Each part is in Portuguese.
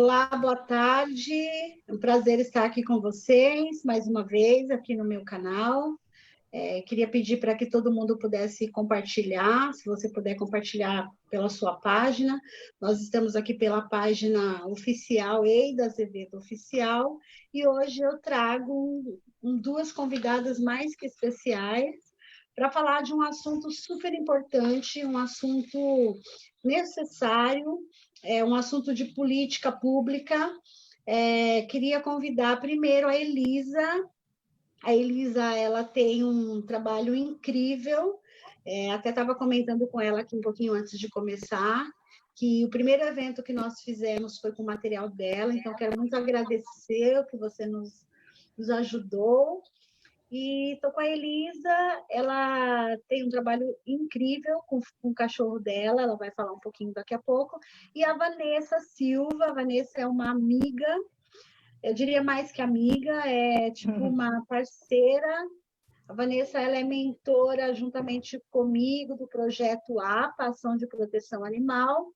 Olá, boa tarde. É um prazer estar aqui com vocês mais uma vez aqui no meu canal. Queria pedir para que todo mundo pudesse compartilhar, se você puder compartilhar pela sua página. Nós estamos aqui pela página oficial, Eida Azevedo Oficial, e hoje eu trago duas convidadas mais que especiais para falar de um assunto super importante, um assunto necessário, um assunto de política pública. Queria convidar primeiro a Elisa. A Elisa, ela tem um trabalho incrível. Até estava comentando com ela aqui um pouquinho antes de começar, que o primeiro evento que nós fizemos foi com o material dela, então quero muito agradecer o que você nos ajudou. E estou com a Elisa, ela tem um trabalho incrível com o cachorro dela, ela vai falar um pouquinho daqui a pouco. E a Vanessa Silva, a Vanessa é uma amiga, eu diria mais que amiga, é tipo uma parceira. A Vanessa, ela é mentora juntamente comigo do projeto APA, Ação de Proteção Animal,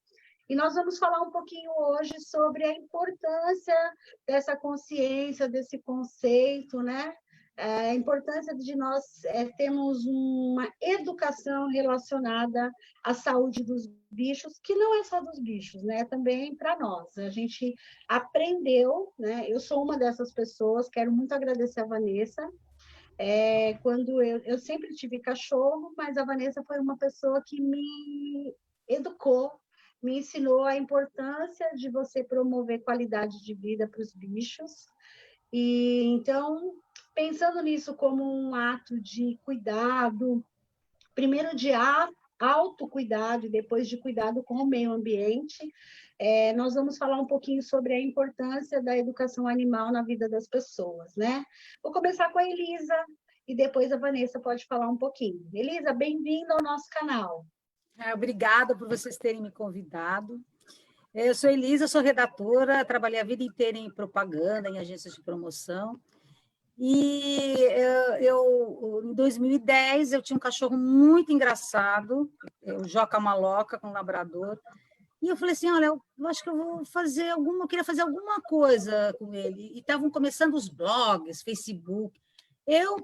e nós vamos falar um pouquinho hoje sobre a importância dessa consciência, desse conceito, né? A importância de nós termos uma educação relacionada à saúde dos bichos, que não é só dos bichos, né? Também para nós. A gente aprendeu, né? Eu sou uma dessas pessoas, quero muito agradecer a Vanessa. Quando eu sempre tive cachorro, mas a Vanessa foi uma pessoa que me educou, me ensinou a importância de você promover qualidade de vida para os bichos. E então, pensando nisso como um ato de cuidado, primeiro de autocuidado e depois de cuidado com o meio ambiente, nós vamos falar um pouquinho sobre a importância da educação animal na vida das pessoas, né? Vou começar com a Elisa e depois a Vanessa pode falar um pouquinho. Elisa, bem-vinda ao nosso canal. Obrigada por vocês terem me convidado. Eu sou Elisa, sou redatora, trabalhei a vida inteira em propaganda, em agências de promoção. E em 2010, eu tinha um cachorro muito engraçado, o Joca Maloca, com labrador. E eu falei assim, olha, eu acho que eu queria fazer alguma coisa com ele. E estavam começando os blogs, Facebook. Eu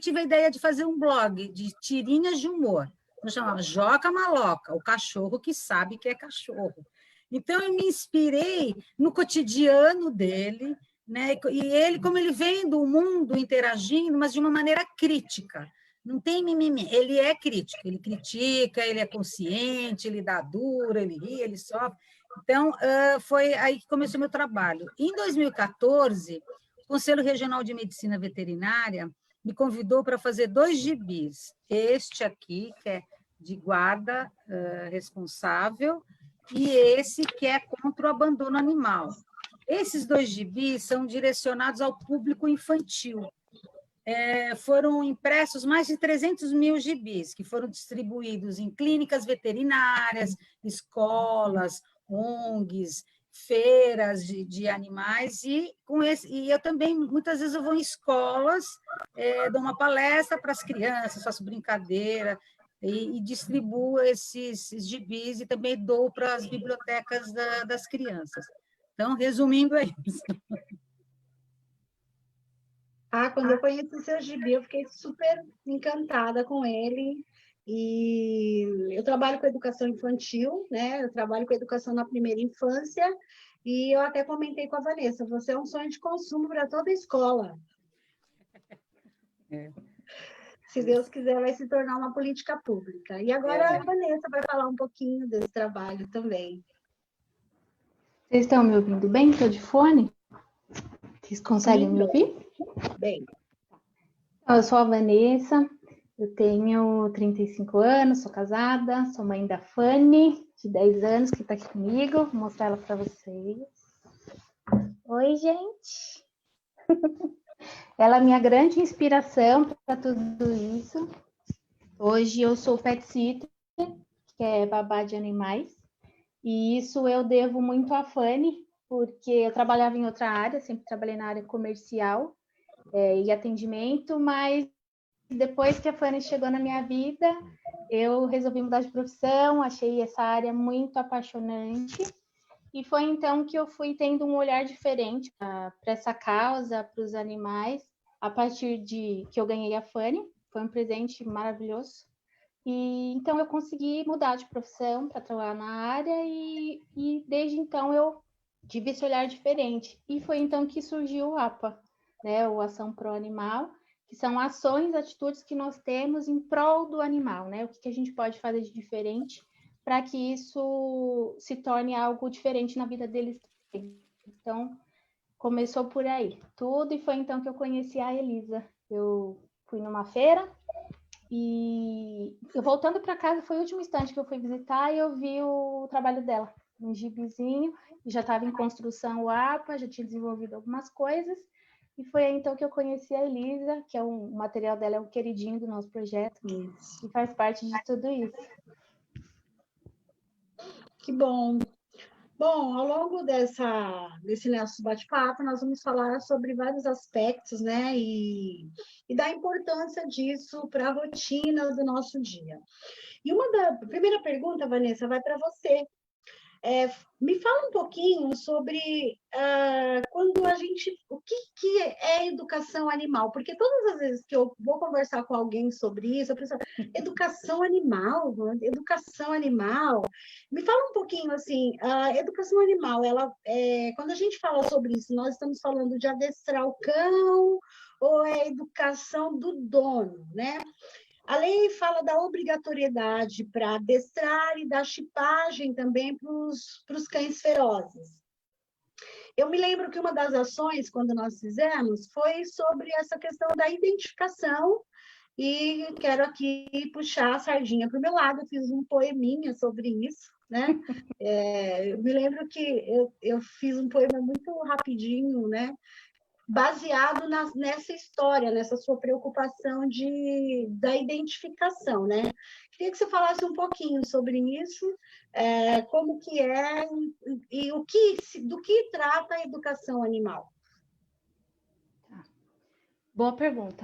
tive a ideia de fazer um blog de tirinhas de humor. Eu chamava Joca Maloca, o cachorro que sabe que é cachorro. Então, eu me inspirei no cotidiano dele, né? E ele, como ele vem do mundo interagindo, mas de uma maneira crítica. Não tem mimimi, ele é crítico, ele critica, ele é consciente, ele dá dura, ele ri, ele sofre. Então, foi aí que começou o meu trabalho. Em 2014, o Conselho Regional de Medicina Veterinária me convidou para fazer 2 gibis. Este aqui, que é de guarda responsável, e esse que é contra o abandono animal. Esses 2 gibis são direcionados ao público infantil. Foram impressos mais de 300 mil gibis, que foram distribuídos em clínicas veterinárias, escolas, ONGs, feiras de animais, e eu também, muitas vezes, eu vou em escolas, dou uma palestra para as crianças, faço brincadeira, e distribuo esses gibis, e também dou para as bibliotecas das crianças. Então, resumindo, é isso. Quando eu conheci o seu gibi, eu fiquei super encantada com ele. E eu trabalho com educação infantil, né? Eu trabalho com educação na primeira infância. E eu até comentei com a Vanessa, você é um sonho de consumo para toda a escola. Se Deus quiser, vai se tornar uma política pública. E agora a Vanessa vai falar um pouquinho desse trabalho também. Vocês estão me ouvindo bem? Estou de fone? Vocês conseguem me ouvir? Bem. Eu sou a Vanessa, eu tenho 35 anos, sou casada, sou mãe da Fanny, de 10 anos, que está aqui comigo. Vou mostrar ela para vocês. Oi, gente! Ela é minha grande inspiração para tudo isso. Hoje eu sou pet sitter, que é babá de animais, e isso eu devo muito à Fanny, porque eu trabalhava em outra área, sempre trabalhei na área comercial e atendimento, mas depois que a Fanny chegou na minha vida, eu resolvi mudar de profissão, achei essa área muito apaixonante E foi então que eu fui tendo um olhar diferente para essa causa, para os animais, a partir de que eu ganhei a Fanny. Foi um presente maravilhoso. E então eu consegui mudar de profissão para trabalhar na área e desde então eu tive esse olhar diferente. E foi então que surgiu o APA, né, o Ação Pro Animal, que são ações, atitudes que nós temos em prol do animal, né? O que a gente pode fazer de diferente para que isso se torne algo diferente na vida deles também. Então, começou por aí, tudo, e foi então que eu conheci a Elisa. Eu fui numa feira, e eu voltando para casa, foi o último instante que eu fui visitar e eu vi o trabalho dela, um gibizinho, já estava em construção o APA, já tinha desenvolvido algumas coisas, e foi aí então que eu conheci a Elisa, que é o material dela é um queridinho do nosso projeto, e faz parte de tudo isso. Que bom. Bom, ao longo desse nosso bate-papo, nós vamos falar sobre vários aspectos, né? E da importância disso para a rotina do nosso dia. E a primeira pergunta, Vanessa, vai para você. Me fala um pouquinho sobre quando a gente. O que é educação animal? Porque todas as vezes que eu vou conversar com alguém sobre isso, eu penso, educação animal, educação animal. Me fala um pouquinho assim, a educação animal, quando a gente fala sobre isso, nós estamos falando de adestrar o cão ou é educação do dono, né? A lei fala da obrigatoriedade para adestrar e da chipagem também para os cães ferozes. Eu me lembro que uma das ações, quando nós fizemos, foi sobre essa questão da identificação, e quero aqui puxar a sardinha para o meu lado, eu fiz um poeminha sobre isso, né? Eu me lembro que eu fiz um poema muito rapidinho, né? Baseado nessa história, nessa sua preocupação da identificação, né? Queria que você falasse um pouquinho sobre isso, como que é e do que trata a educação animal. Boa pergunta.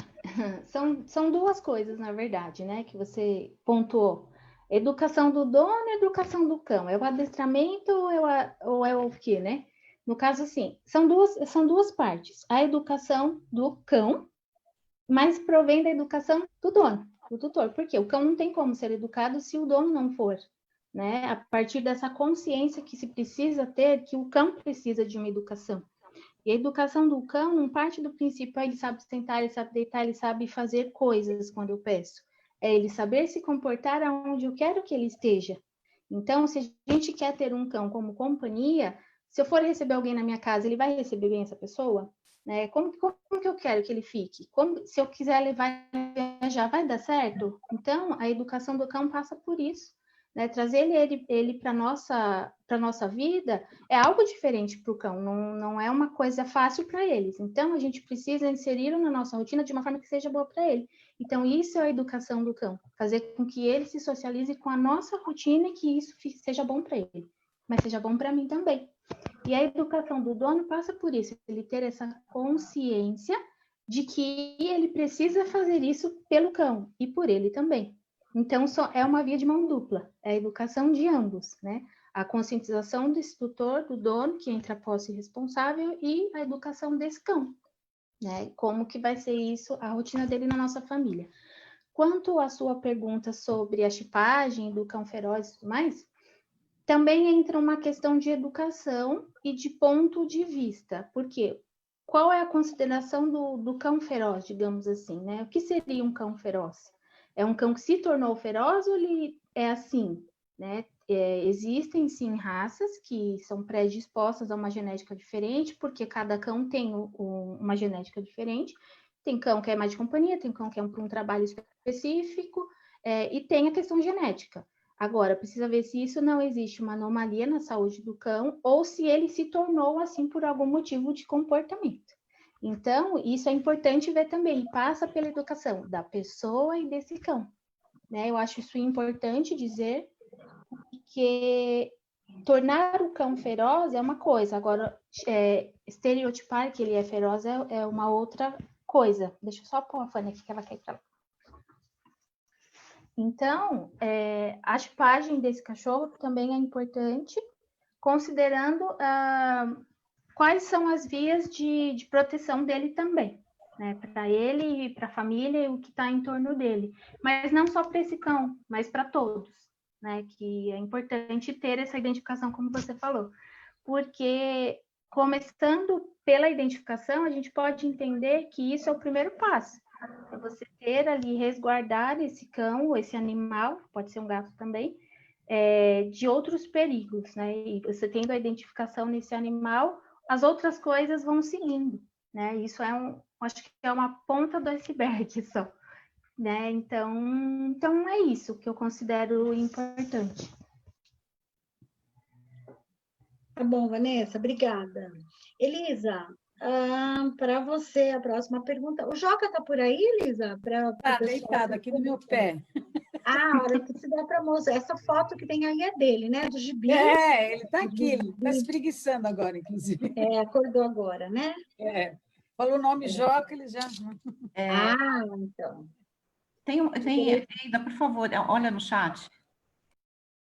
São duas coisas, na verdade, né, que você pontuou. Educação do dono e educação do cão. É o adestramento ou é o quê, né? No caso, assim, são duas partes. A educação do cão, mas provém da educação do dono, do tutor. Por quê? O cão não tem como ser educado se o dono não for, né? A partir dessa consciência que se precisa ter, que o cão precisa de uma educação. E a educação do cão não parte do princípio, ele sabe sentar, ele sabe deitar, ele sabe fazer coisas quando eu peço. É ele saber se comportar aonde eu quero que ele esteja. Então, se a gente quer ter um cão como companhia, se eu for receber alguém na minha casa, ele vai receber bem essa pessoa? Né? Como que eu quero que ele fique? Se eu quiser levar ele viajar, vai dar certo? Então, a educação do cão passa por isso. Né? Trazer ele para a nossa vida é algo diferente para o cão, não é uma coisa fácil para eles. Então, a gente precisa inseri-lo na nossa rotina de uma forma que seja boa para ele. Então, isso é a educação do cão, fazer com que ele se socialize com a nossa rotina e que isso seja bom para ele, mas seja bom para mim também. E a educação do dono passa por isso, ele ter essa consciência de que ele precisa fazer isso pelo cão e por ele também. Então, é uma via de mão dupla, é a educação de ambos, né? A conscientização desse tutor, do dono, que entra a posse responsável, e a educação desse cão, né? Como que vai ser isso, a rotina dele na nossa família. Quanto à sua pergunta sobre a chipagem do cão feroz e tudo mais, também entra uma questão de educação e de ponto de vista, porque qual é a consideração do cão feroz, digamos assim, né? O que seria um cão feroz? É um cão que se tornou feroz ou ele é assim, né? Existem, sim, raças que são predispostas a uma genética diferente, porque cada cão tem uma genética diferente. Tem cão que é mais de companhia, tem cão que é para um trabalho específico, e tem a questão genética. Agora, precisa ver se isso não existe uma anomalia na saúde do cão ou se ele se tornou assim por algum motivo de comportamento. Então, isso é importante ver também, passa pela educação da pessoa e desse cão, né? Eu acho isso importante dizer, que tornar o cão feroz é uma coisa, agora, estereotipar que ele é feroz é uma outra coisa. Deixa eu só pôr a Fanny aqui que ela quer ir pra lá. Então, a chipagem desse cachorro também é importante, considerando quais são as vias de proteção dele também, né? Para ele e para a família e o que está em torno dele. Mas não só para esse cão, mas para todos, né? Que é importante ter essa identificação, como você falou. Porque, começando pela identificação, a gente pode entender que isso é o primeiro passo. É você ter ali, resguardar esse cão ou esse animal, pode ser um gato também, de outros perigos, né? E você tendo a identificação nesse animal, as outras coisas vão seguindo, né? Isso acho que é uma ponta do iceberg só, né? Então é isso que eu considero importante. Tá bom, Vanessa, obrigada. Elisa, para você, a próxima pergunta. O Joca está por aí, Elisa? Está deitado aqui no meu pé. A hora que se der para moça. Essa foto que tem aí é dele, né? Do gibi. Ele está aqui, ele está espreguiçando agora, inclusive. Acordou agora, né? Falou o nome Joca, ele já... Então. Eida, por favor, olha no chat.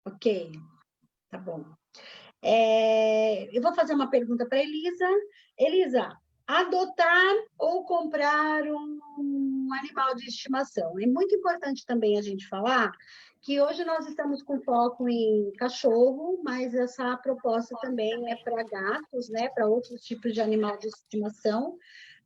Ok, tá bom. Eu vou fazer uma pergunta para Elisa. Elisa, adotar ou comprar um animal de estimação? É muito importante também a gente falar que hoje nós estamos com foco em cachorro, mas essa proposta também é para gatos, né? Para outros tipos de animal de estimação,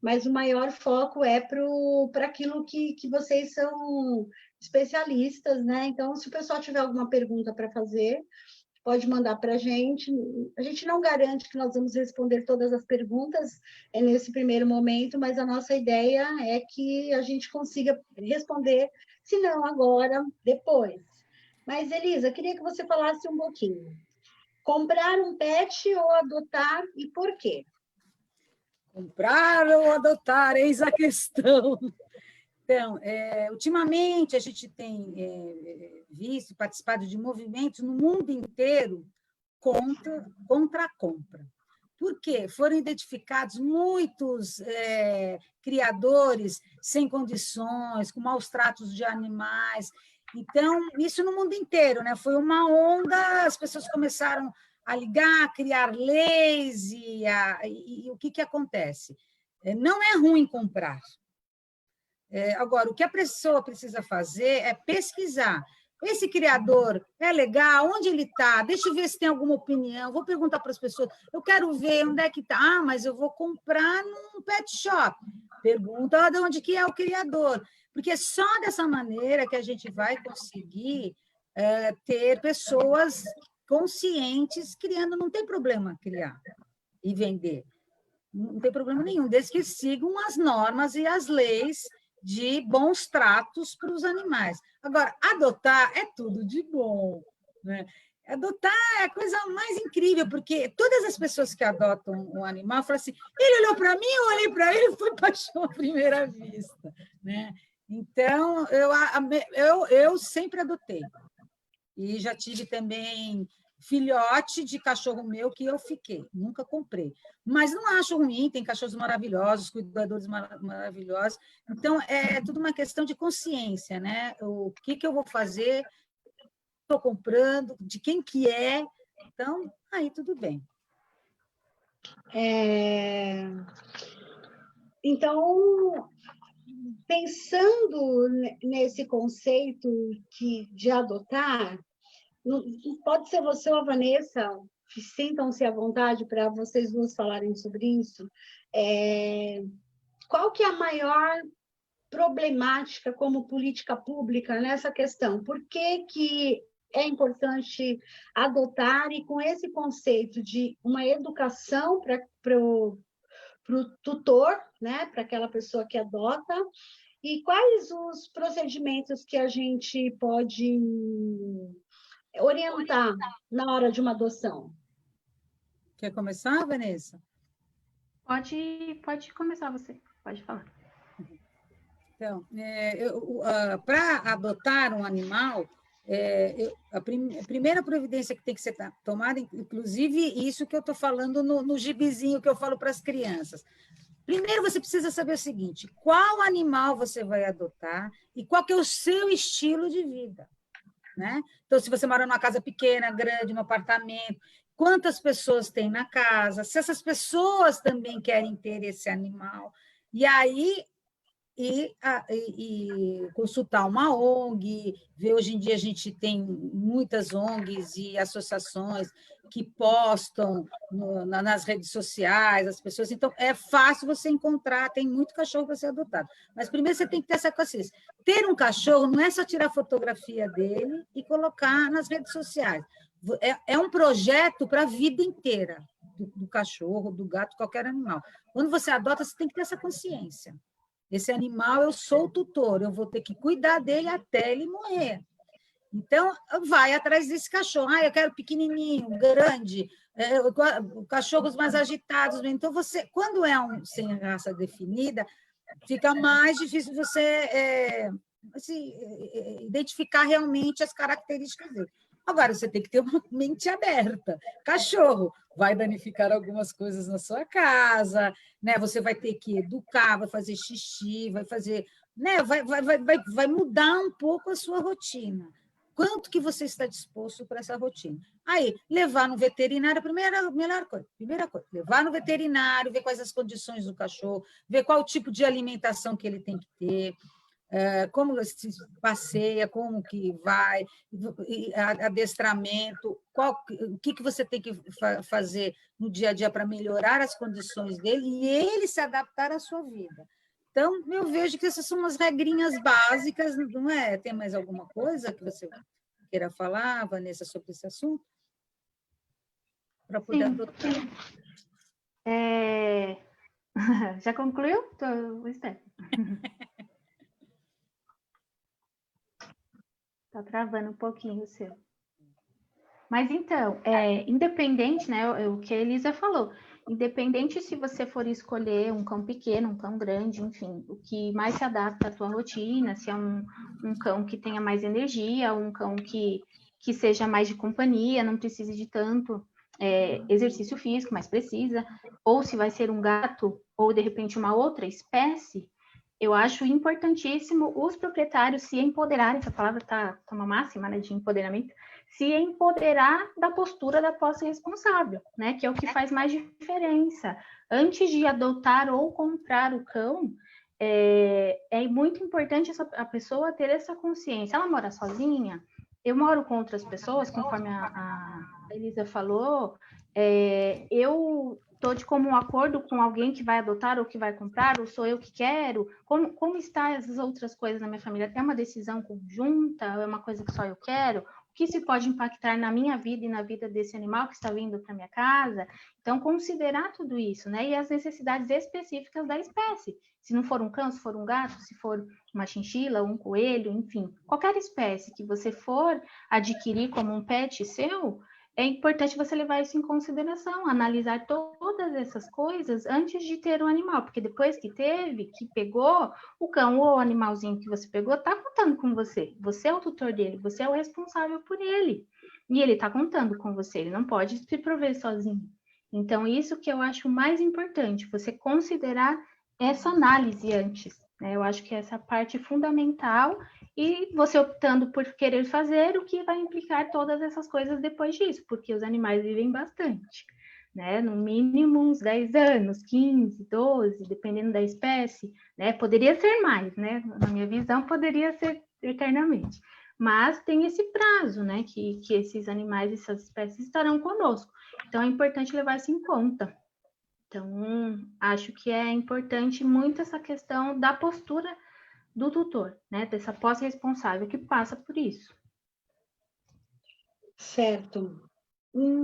mas o maior foco é para aquilo que vocês são especialistas, né? Então, se o pessoal tiver alguma pergunta para fazer, pode mandar para a gente. A gente não garante que nós vamos responder todas as perguntas nesse primeiro momento, mas a nossa ideia é que a gente consiga responder, se não agora, depois. Mas, Elisa, queria que você falasse um pouquinho. Comprar um pet ou adotar e por quê? Comprar ou adotar, eis a questão. Então, ultimamente, a gente tem visto e participado de movimentos no mundo inteiro contra a compra. Por quê? Foram identificados muitos criadores sem condições, com maus tratos de animais. Então, isso no mundo inteiro, né? Foi uma onda, as pessoas começaram a ligar, a criar leis, e o que acontece? Não é ruim comprar. Agora, o que a pessoa precisa fazer é pesquisar. Esse criador é legal? Onde ele está? Deixa eu ver se tem alguma opinião. Vou perguntar para as pessoas. Eu quero ver onde é que está. Mas eu vou comprar num pet shop. Pergunta de onde que é o criador. Porque é só dessa maneira que a gente vai conseguir ter pessoas conscientes criando. Não tem problema criar e vender. Não tem problema nenhum, desde que sigam as normas e as leis de bons tratos para os animais. Agora, adotar é tudo de bom, né? Adotar é a coisa mais incrível, porque todas as pessoas que adotam um animal falam assim, ele olhou para mim, eu olhei para ele, foi paixão à primeira vista, né? Então, eu sempre adotei. E já tive também filhote de cachorro meu que eu fiquei, nunca comprei. Mas não acho ruim, tem cachorros maravilhosos, cuidadores maravilhosos. Então, é tudo uma questão de consciência, né? O que eu vou fazer, estou comprando, de quem que é. Então, aí tudo bem. Então, pensando nesse conceito de adotar, pode ser você ou a Vanessa, sintam-se à vontade para vocês duas falarem sobre isso. Qual que é a maior problemática como política pública nessa questão? Por que é importante adotar e com esse conceito de uma educação para o tutor, né, para aquela pessoa que adota, e quais os procedimentos que a gente pode orientar na hora de uma adoção? Quer começar, Vanessa? Pode começar você, pode falar. Então, para adotar um animal, a primeira providência que tem que ser tomada, inclusive isso que eu estou falando no gibizinho que eu falo para as crianças. Primeiro, você precisa saber o seguinte, qual animal você vai adotar e qual que é o seu estilo de vida, né? Então, se você mora numa casa pequena, grande, num apartamento, quantas pessoas tem na casa, se essas pessoas também querem ter esse animal. E aí e consultar uma ONG, ver hoje em dia a gente tem muitas ONGs e associações que postam nas redes sociais, as pessoas, então é fácil você encontrar, tem muito cachorro para ser adotado. Mas primeiro você tem que ter essa consciência. Ter um cachorro não é só tirar fotografia dele e colocar nas redes sociais. É um projeto para a vida inteira do cachorro, do gato, qualquer animal. Quando você adota, você tem que ter essa consciência. Esse animal, eu sou o tutor, eu vou ter que cuidar dele até ele morrer. Então, vai atrás desse cachorro. Eu quero pequenininho, grande, cachorros mais agitados. Então, você, quando é um sem raça definida, fica mais difícil você identificar realmente as características dele. Agora, você tem que ter uma mente aberta. Cachorro vai danificar algumas coisas na sua casa, né? Você vai ter que educar, vai fazer xixi, vai fazer, né? Vai mudar um pouco a sua rotina. Quanto que você está disposto para essa rotina? Aí, levar no veterinário, primeira coisa, levar no veterinário, ver quais as condições do cachorro, ver qual tipo de alimentação que ele tem que ter, como se passeia, como que vai, adestramento, o que você tem que fazer no dia a dia para melhorar as condições dele e ele se adaptar à sua vida. Então, eu vejo que essas são umas regrinhas básicas, não é? Tem mais alguma coisa que você queira falar, Vanessa, sobre esse assunto? Para poder adotar. Já concluiu? Espero. Está travando um pouquinho o seu. Mas então, independente, né? O que a Elisa falou, independente se você for escolher um cão pequeno, um cão grande, enfim, o que mais se adapta à tua rotina, se é um cão que tenha mais energia, um cão que seja mais de companhia, não precise de tanto exercício físico, mas precisa, ou se vai ser um gato, ou de repente uma outra espécie, eu acho importantíssimo os proprietários se empoderarem, essa palavra tá uma máxima, né, de empoderamento, se empoderar da postura da posse responsável, né, que é o que faz mais diferença. Antes de adotar ou comprar o cão, é muito importante a pessoa ter essa consciência. Ela mora sozinha? Eu moro com outras pessoas, conforme a Elisa falou, eu estou de comum acordo com alguém que vai adotar ou que vai comprar, ou sou eu que quero? Como estão as outras coisas na minha família? É uma decisão conjunta? É uma coisa que só eu quero? O que se pode impactar na minha vida e na vida desse animal que está vindo para minha casa? Então, considerar tudo isso, né? E as necessidades específicas da espécie. Se não for um cão, se for um gato, se for uma chinchila, um coelho, enfim. Qualquer espécie que você for adquirir como um pet seu, é importante você levar isso em consideração, analisar todas essas coisas antes de ter um animal, porque depois que pegou, o cão ou o animalzinho que você pegou está contando com você. Você é o tutor dele, você é o responsável por ele. E ele está contando com você, ele não pode se prover sozinho. Então, isso que eu acho mais importante, você considerar essa análise antes, né? Eu acho que essa parte é fundamental e você optando por querer fazer, o que vai implicar todas essas coisas depois disso, porque os animais vivem bastante, né? No mínimo uns 10 anos, 15, 12, dependendo da espécie, né? Poderia ser mais, né? Na minha visão, poderia ser eternamente. Mas tem esse prazo, né? Que esses animais, essas espécies estarão conosco. Então, é importante levar isso em conta. Então, acho que é importante muito essa questão da postura do tutor, né? Dessa posse responsável que passa por isso. Certo.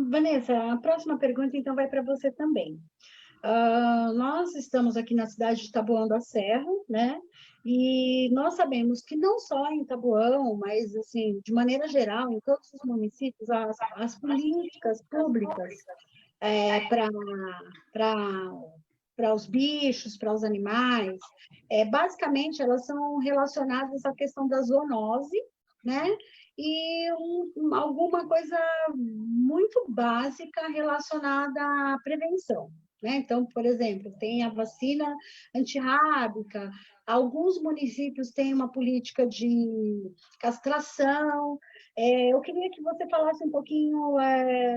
Vanessa, a próxima pergunta, então, vai para você também. Nós estamos aqui na cidade de Taboão da Serra, né? E nós sabemos que não só em Taboão, mas, assim, de maneira geral, em todos os municípios, as políticas públicas para os bichos, para os animais, basicamente elas são relacionadas à questão da zoonose, né? E alguma coisa muito básica relacionada à prevenção, né? Então, por exemplo, tem a vacina antirrábica, alguns municípios têm uma política de castração, Eu queria que você falasse um pouquinho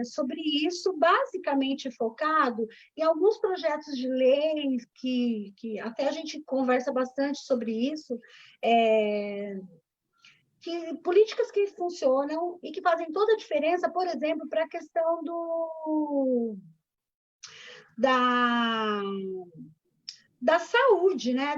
sobre isso, basicamente focado em alguns projetos de lei que até a gente conversa bastante sobre isso, que políticas que funcionam e que fazem toda a diferença, por exemplo, para a questão da saúde, né?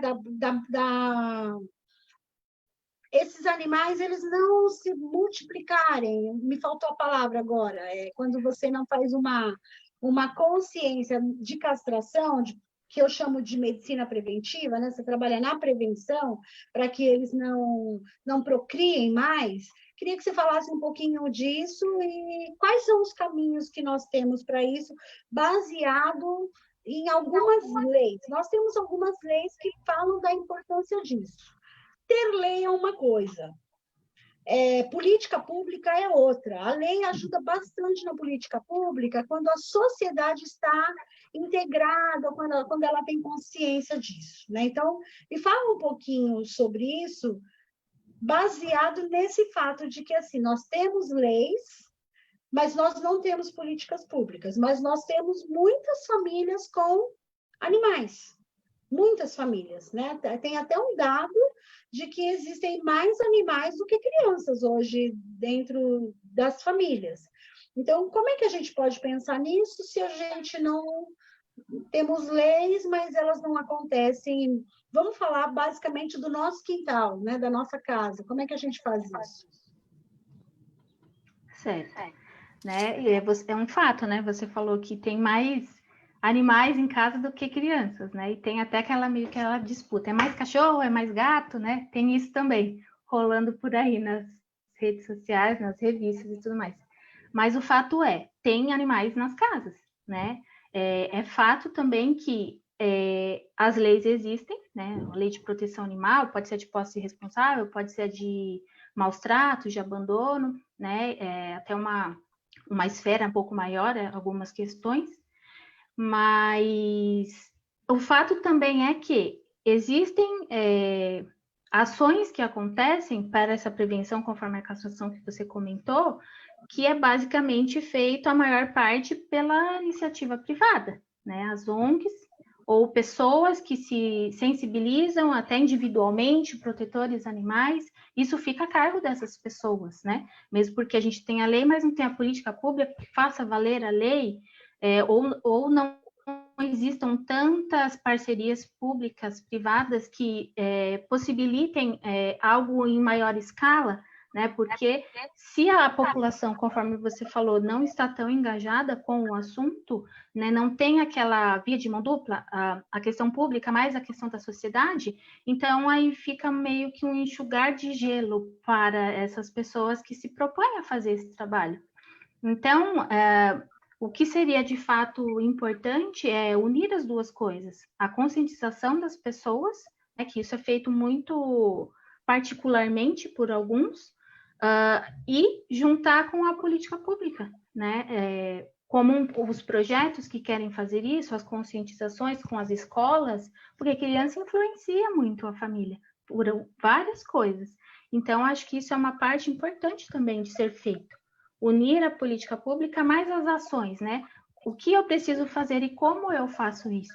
Esses animais, eles não se multiplicarem. Me faltou a palavra agora. Quando você não faz uma consciência de castração, que eu chamo de medicina preventiva, né? Você trabalha na prevenção para que eles não procriem mais. Queria que você falasse um pouquinho disso e quais são os caminhos que nós temos para isso, baseado em algumas leis. Nós temos algumas leis que falam da importância disso. Ter lei é uma coisa, política pública é outra. A lei ajuda bastante na política pública quando a sociedade está integrada, quando ela tem consciência disso, né? Então, me fala um pouquinho sobre isso, baseado nesse fato de que, assim, nós temos leis, mas nós não temos políticas públicas, mas nós temos muitas famílias com animais. Muitas famílias, né? Tem até um dado de que existem mais animais do que crianças hoje dentro das famílias. Então, como é que a gente pode pensar nisso se a gente não temos leis, mas elas não acontecem? Vamos falar basicamente do nosso quintal, né? Da nossa casa. Como é que a gente faz isso? Certo. Né? É um fato, né? Você falou que tem mais animais em casa do que crianças, né? E tem até meio que aquela disputa, é mais cachorro, é mais gato, né? Tem isso também rolando por aí nas redes sociais, nas revistas e tudo mais. Mas o fato tem animais nas casas, né? É fato também que as leis existem, né? A lei de proteção animal pode ser de posse responsável, pode ser de maus tratos, de abandono, né? Até uma esfera um pouco maior, algumas questões. Mas o fato também é que existem ações que acontecem para essa prevenção, conforme a castração que você comentou, que é basicamente feito a maior parte pela iniciativa privada, né? As ONGs ou pessoas que se sensibilizam até individualmente, protetores animais, isso fica a cargo dessas pessoas, né? Mesmo porque a gente tem a lei, mas não tem a política pública que faça valer a lei, ou não existam tantas parcerias públicas, privadas, que possibilitem algo em maior escala, né? Porque se a população, conforme você falou, não está tão engajada com o assunto, né, não tem aquela via de mão dupla, a questão pública mais a questão da sociedade, então aí fica meio que um enxugar de gelo para essas pessoas que se propõem a fazer esse trabalho. Então, o que seria de fato importante é unir as duas coisas, a conscientização das pessoas, né, que isso é feito muito particularmente por alguns, e juntar com a política pública, né? Como os projetos que querem fazer isso, as conscientizações com as escolas, porque a criança influencia muito a família por várias coisas. Então, acho que isso é uma parte importante também de ser feito. Unir a política pública mais as ações, né? O que eu preciso fazer e como eu faço isso.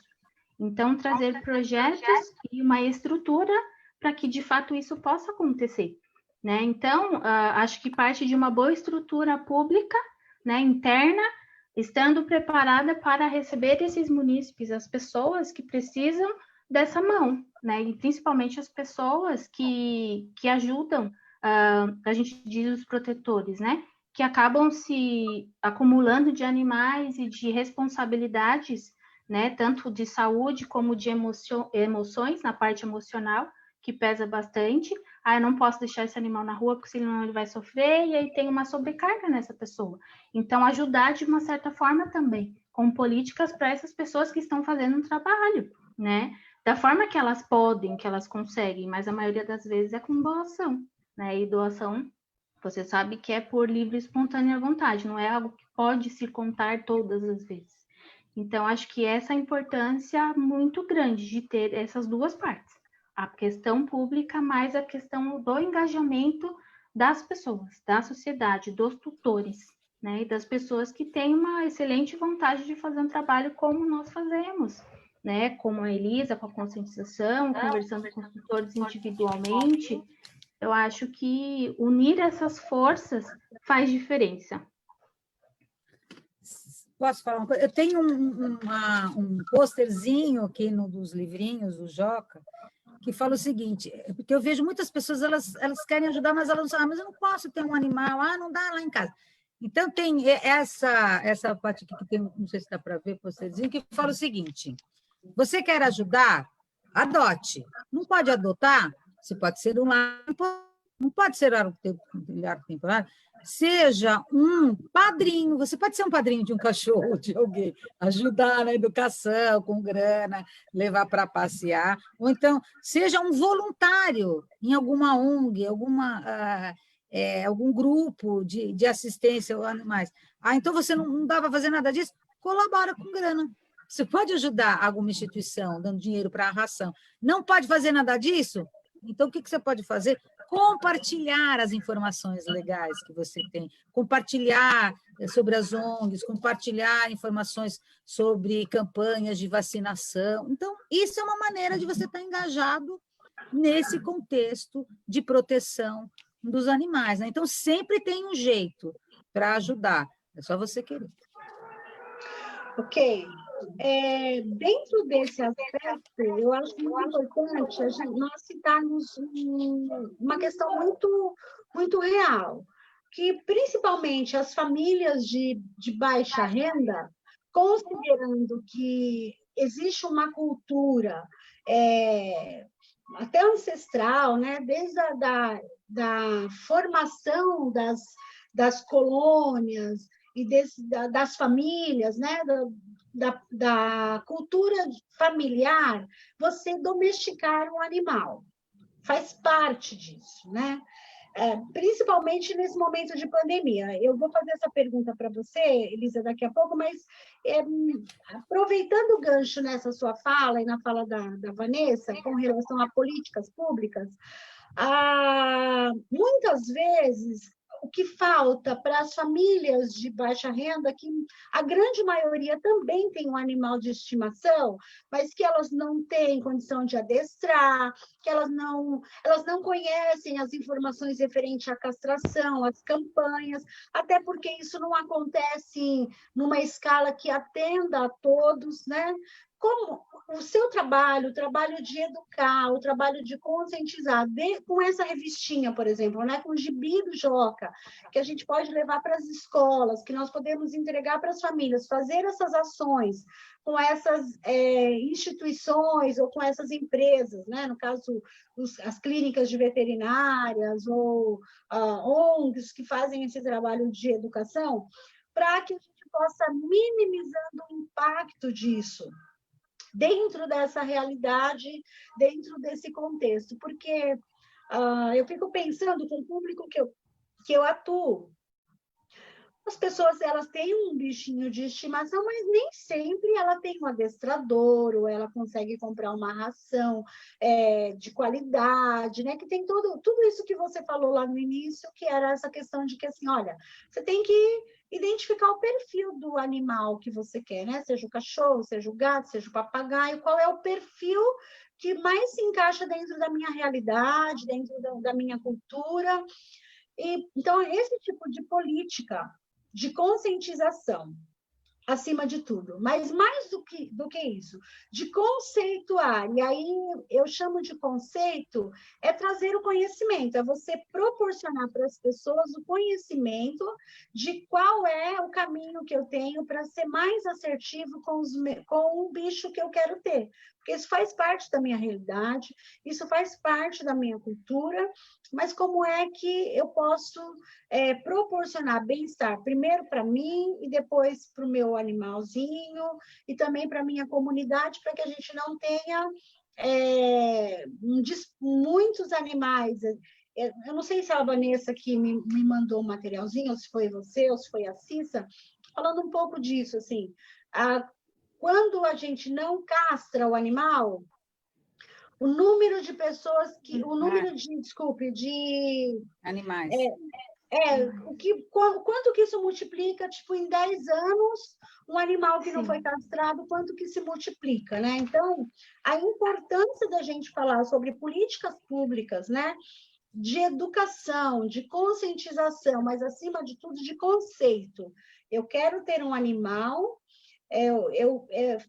Então, trazer projetos e uma estrutura para que, de fato, isso possa acontecer, né? Então, acho que parte de uma boa estrutura pública, né, interna, estando preparada para receber esses munícipes, as pessoas que precisam dessa mão, né? E principalmente as pessoas que ajudam, a gente diz os protetores, né? Que acabam se acumulando de animais e de responsabilidades, né? Tanto de saúde como de emoções, na parte emocional, que pesa bastante. Eu não posso deixar esse animal na rua, porque senão ele vai sofrer, e aí tem uma sobrecarga nessa pessoa. Então, ajudar de uma certa forma também, com políticas para essas pessoas que estão fazendo um trabalho, né? Da forma que elas podem, que elas conseguem, mas a maioria das vezes é com doação, né? E doação, você sabe que é por livre e espontânea vontade, não é algo que pode se contar todas as vezes. Então, acho que essa é a importância muito grande de ter essas duas partes. A questão pública, mais a questão do engajamento das pessoas, da sociedade, dos tutores, né? E das pessoas que têm uma excelente vontade de fazer um trabalho como nós fazemos, né? Como a Elisa, com a conscientização, conversando com os tutores individualmente. Eu acho que unir essas forças faz diferença. Posso falar uma coisa? Eu tenho um posterzinho aqui no dos livrinhos do Joca, que fala o seguinte, porque eu vejo muitas pessoas, elas querem ajudar, mas elas não sabem, mas eu não posso ter um animal, não dá lá em casa. Então, tem essa parte aqui que tem, não sei se dá para ver, posterzinho, que fala o seguinte, você quer ajudar? Adote. Não pode adotar? Você pode ser um lar, não pode ser lar temporário, seja um padrinho, você pode ser um padrinho de um cachorro, de alguém, ajudar na educação, com grana, levar para passear, ou então seja um voluntário em alguma ONG, algum grupo de assistência aos animais. Então você não dá para fazer nada disso? Colabora com grana. Você pode ajudar alguma instituição dando dinheiro para a ração. Não pode fazer nada disso? Então, o que você pode fazer? Compartilhar as informações legais que você tem, compartilhar sobre as ONGs, compartilhar informações sobre campanhas de vacinação. Então, isso é uma maneira de você estar engajado nesse contexto de proteção dos animais, né? Então, sempre tem um jeito para ajudar, é só você querer. Ok. Dentro desse aspecto, eu acho muito importante nós citarmos uma questão muito, muito real, que principalmente as famílias de baixa renda, considerando que existe uma cultura até ancestral, né, desde da formação das colônias e das famílias, né, da cultura familiar, você domesticar um animal. Faz parte disso, né? Principalmente nesse momento de pandemia. Eu vou fazer essa pergunta para você, Elisa, daqui a pouco, mas aproveitando o gancho nessa sua fala e na fala da Vanessa, com relação a políticas públicas, muitas vezes o que falta para as famílias de baixa renda, que a grande maioria também tem um animal de estimação, mas que elas não têm condição de adestrar, que elas não conhecem as informações referentes à castração, às campanhas, até porque isso não acontece numa escala que atenda a todos, né? Como o seu trabalho, o trabalho de educar, o trabalho de conscientizar, com essa revistinha, por exemplo, né, com o gibi do Joca, que a gente pode levar para as escolas, que nós podemos entregar para as famílias, fazer essas ações com essas instituições ou com essas empresas, né, no caso, as clínicas de veterinárias ou ONGs que fazem esse trabalho de educação, para que a gente possa minimizando o impacto disso dentro dessa realidade, dentro desse contexto, porque eu fico pensando com o público que eu atuo. As pessoas, elas têm um bichinho de estimação, mas nem sempre ela tem um adestrador, ou ela consegue comprar uma ração de qualidade, né? Que tem tudo isso que você falou lá no início, que era essa questão de que, assim, olha, você tem que identificar o perfil do animal que você quer, né? Seja o cachorro, seja o gato, seja o papagaio, qual é o perfil que mais se encaixa dentro da minha realidade, dentro da minha cultura. Então, esse tipo de política de conscientização, acima de tudo, mas mais do que isso, de conceituar, e aí eu chamo de conceito, é trazer o conhecimento, é você proporcionar para as pessoas o conhecimento de qual é o caminho que eu tenho para ser mais assertivo com o bicho que eu quero ter, porque isso faz parte da minha realidade, isso faz parte da minha cultura, mas como é que eu posso proporcionar bem-estar primeiro para mim e depois para o meu animalzinho e também para a minha comunidade, para que a gente não tenha muitos animais. Eu não sei se a Vanessa que me mandou um materialzinho, ou se foi você, ou se foi a Cissa, falando um pouco disso, assim, quando a gente não castra o animal, o número de pessoas que, o número de, desculpe, de Animais. Quanto que isso multiplica, tipo, em 10 anos, um animal que não Sim. foi castrado, quanto que se multiplica, né? Então, a importância da gente falar sobre políticas públicas, né? De educação, de conscientização, mas, acima de tudo, de conceito. Eu quero ter um animal,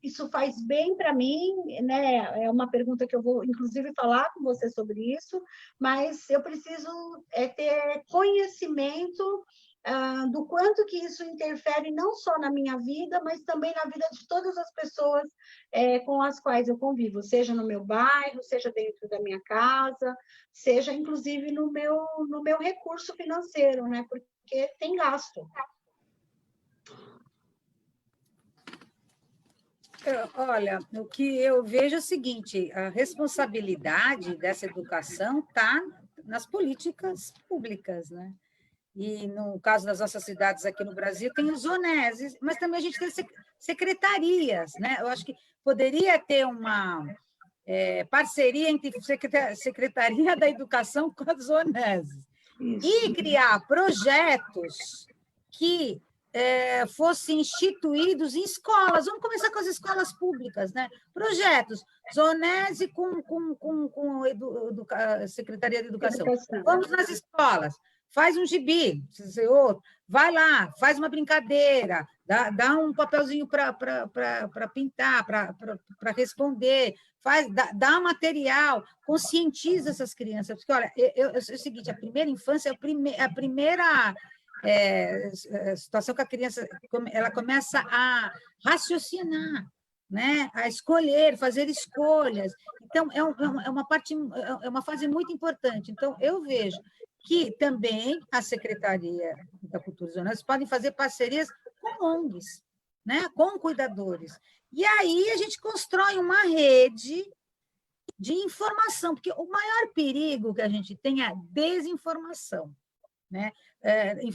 isso faz bem para mim, né? É uma pergunta que eu vou, inclusive, falar com você sobre isso, mas eu preciso ter conhecimento do quanto que isso interfere não só na minha vida, mas também na vida de todas as pessoas com as quais eu convivo, seja no meu bairro, seja dentro da minha casa, seja, inclusive, no meu recurso financeiro, né? Porque tem gasto. Olha, o que eu vejo é o seguinte: a responsabilidade dessa educação está nas políticas públicas, né? E no caso das nossas cidades aqui no Brasil, tem os ONES, mas também a gente tem secretarias, né? Eu acho que poderia ter uma parceria entre Secretaria da Educação com as ONES e criar projetos que fossem instituídos em escolas. Vamos começar com as escolas públicas, né? Projetos, Zonese com a Secretaria de Educação. Vamos nas escolas, faz um gibi, outro, vai lá, faz uma brincadeira, dá um papelzinho para pintar, para responder, dá material, conscientiza essas crianças. Porque, olha, é o seguinte, a primeira infância é a primeira situação que a criança ela começa a raciocinar, né? A escolher, fazer escolhas. Então, é uma fase muito importante. Então, eu vejo que também a Secretaria da Cultura e Zonas podem fazer parcerias com ONGs, né? Com cuidadores. E aí a gente constrói uma rede de informação, porque o maior perigo que a gente tem é a desinformação, né?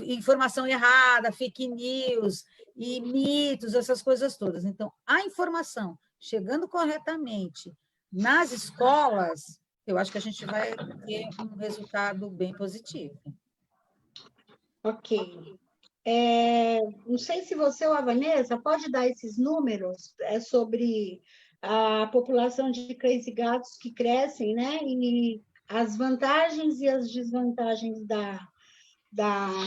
Informação errada, fake news e mitos, essas coisas todas. Então, a informação chegando corretamente nas escolas, eu acho que a gente vai ter um resultado bem positivo. Ok. Não sei se você ou a Vanessa pode dar esses números sobre a população de cães e gatos que crescem, né? E as vantagens e as desvantagens da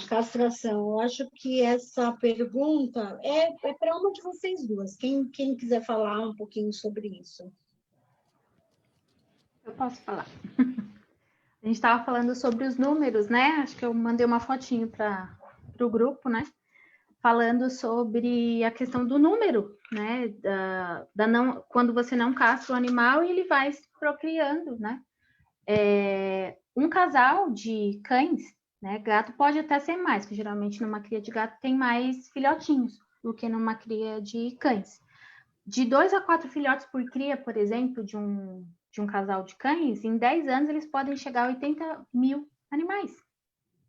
castração. Eu acho que essa pergunta é para uma de vocês duas. Quem quiser falar um pouquinho sobre isso. Eu posso falar. A gente estava falando sobre os números, né? Acho que eu mandei uma fotinho para o grupo, né? Falando sobre a questão do número, né? Quando você não castra o animal, ele vai se procriando, né? Um casal de cães, né? Gato pode até ser mais, porque geralmente numa cria de gato tem mais filhotinhos do que numa cria de cães. De 2 a 4 filhotes por cria, por exemplo, de um casal de cães, em 10 anos eles podem chegar a 80 mil animais.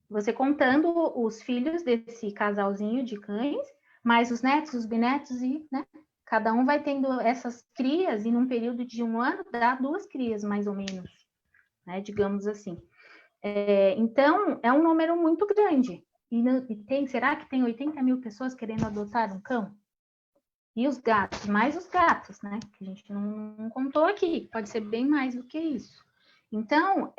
Você contando os filhos desse casalzinho de cães, mais os netos, os bisnetos, e, né? Cada um vai tendo essas crias, e num período de 1 ano dá 2 crias, mais ou menos, né? Digamos assim. Então, é um número muito grande. Será que tem 80 mil pessoas querendo adotar um cão? E os gatos, mais os gatos, né? Que a gente não contou aqui, pode ser bem mais do que isso. Então,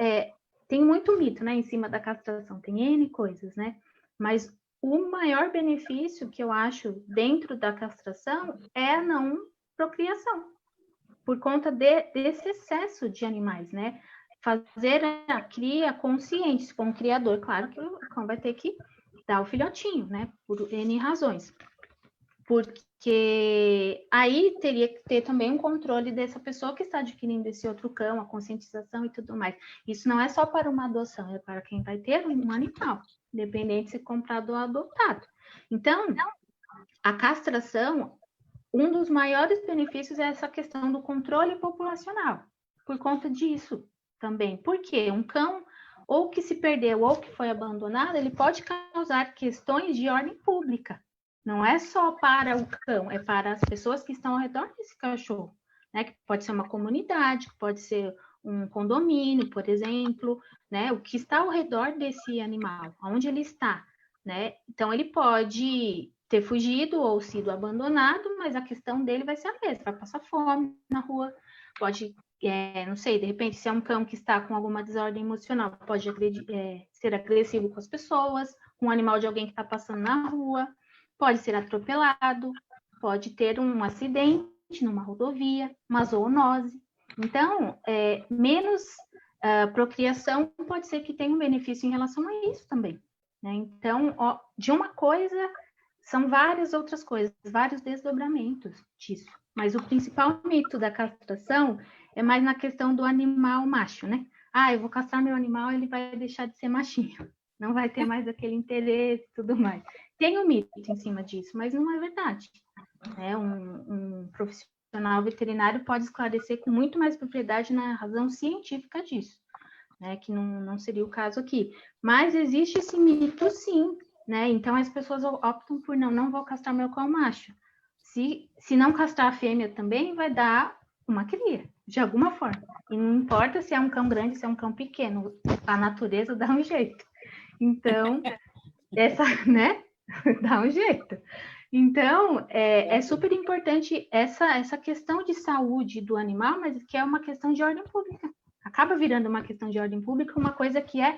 tem muito mito, né, em cima da castração, tem N coisas, né? Mas o maior benefício que eu acho dentro da castração é a não procriação, por conta desse excesso de animais, né? Fazer a cria consciente, se for um criador, claro que o cão vai ter que dar o filhotinho, né? Por N razões. Porque aí teria que ter também um controle dessa pessoa que está adquirindo esse outro cão, a conscientização e tudo mais. Isso não é só para uma adoção, é para quem vai ter um animal, independente se comprado ou adotado. Então, a castração, um dos maiores benefícios é essa questão do controle populacional, por conta disso também. Porque um cão, ou que se perdeu ou que foi abandonado, ele pode causar questões de ordem pública. Não é só para o cão, é para as pessoas que estão ao redor desse cachorro, né? Que pode ser uma comunidade, que pode ser um condomínio, por exemplo, né? O que está ao redor desse animal, onde ele está, né? Então, ele pode ter fugido ou sido abandonado, mas a questão dele vai ser a mesma, vai passar fome na rua, pode, não sei, de repente, se é um cão que está com alguma desordem emocional, pode ser agressivo com as pessoas, com um animal de alguém que está passando na rua, pode ser atropelado, pode ter um acidente numa rodovia, uma zoonose. Então, menos procriação pode ser que tenha um benefício em relação a isso também, né? Então, de uma coisa, são várias outras coisas, vários desdobramentos disso. Mas o principal mito da castração é mais na questão do animal macho, né? Eu vou castrar meu animal, ele vai deixar de ser machinho, não vai ter mais aquele interesse e tudo mais. Tem um mito em cima disso, mas não é verdade. Um profissional veterinário pode esclarecer com muito mais propriedade na razão científica disso, né? Que não seria o caso aqui. Mas existe esse mito, sim, né? Então as pessoas optam por não vou castrar meu cão macho. Se não castrar a fêmea também, vai dar uma cria, de alguma forma. E não importa se é um cão grande, se é um cão pequeno, a natureza dá um jeito. Então, né? Dá um jeito. Então, é super importante essa questão de saúde do animal, mas que é uma questão de ordem pública. Acaba virando uma questão de ordem pública, uma coisa que é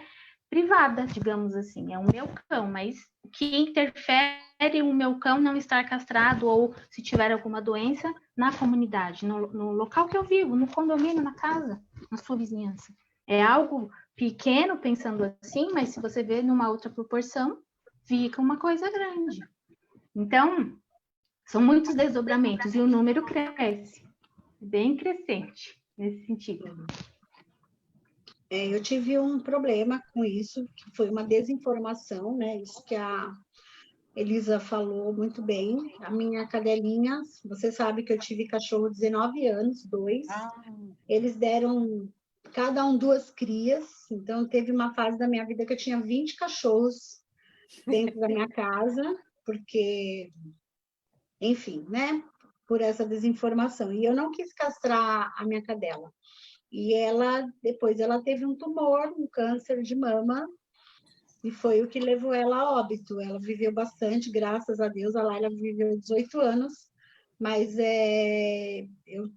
privada, digamos assim. É o meu cão, mas o que interfere o meu cão não estar castrado ou se tiver alguma doença na comunidade, no local que eu vivo, no condomínio, na casa, na sua vizinhança. É algo pequeno, pensando assim, mas se você vê numa outra proporção, fica uma coisa grande. Então, são muitos desdobramentos e o número cresce, bem crescente nesse sentido. Eu tive um problema com isso, que foi uma desinformação, né? Isso que a Elisa falou muito bem. A minha cadelinha, você sabe que eu tive cachorro 19 anos, 2. Eles deram cada um 2 crias, então teve uma fase da minha vida que eu tinha 20 cachorros dentro da minha casa, porque, enfim, né? Por essa desinformação. E eu não quis castrar a minha cadela. E depois ela teve um tumor, um câncer de mama, e foi o que levou ela a óbito. Ela viveu bastante, graças a Deus, a Laila viveu 18 anos, mas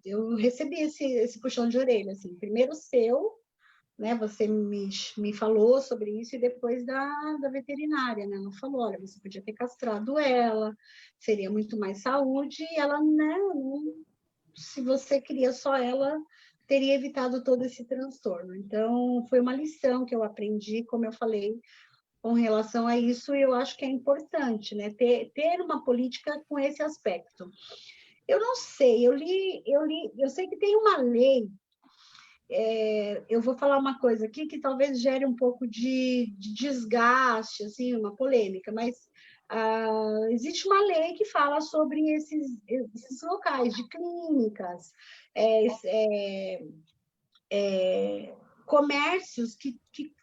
eu recebi esse puxão de orelha, assim, primeiro seu, né, você me falou sobre isso, e depois da veterinária, né, ela falou, olha, você podia ter castrado ela, seria muito mais saúde, e ela, não, se você queria só ela, teria evitado todo esse transtorno. Então, foi uma lição que eu aprendi, como eu falei, com relação a isso, e eu acho que é importante, né? Ter uma política com esse aspecto. Eu não sei, eu sei que tem uma lei, eu vou falar uma coisa aqui que talvez gere um pouco de desgaste, assim, uma polêmica, mas existe uma lei que fala sobre esses locais de clínicas, comércios que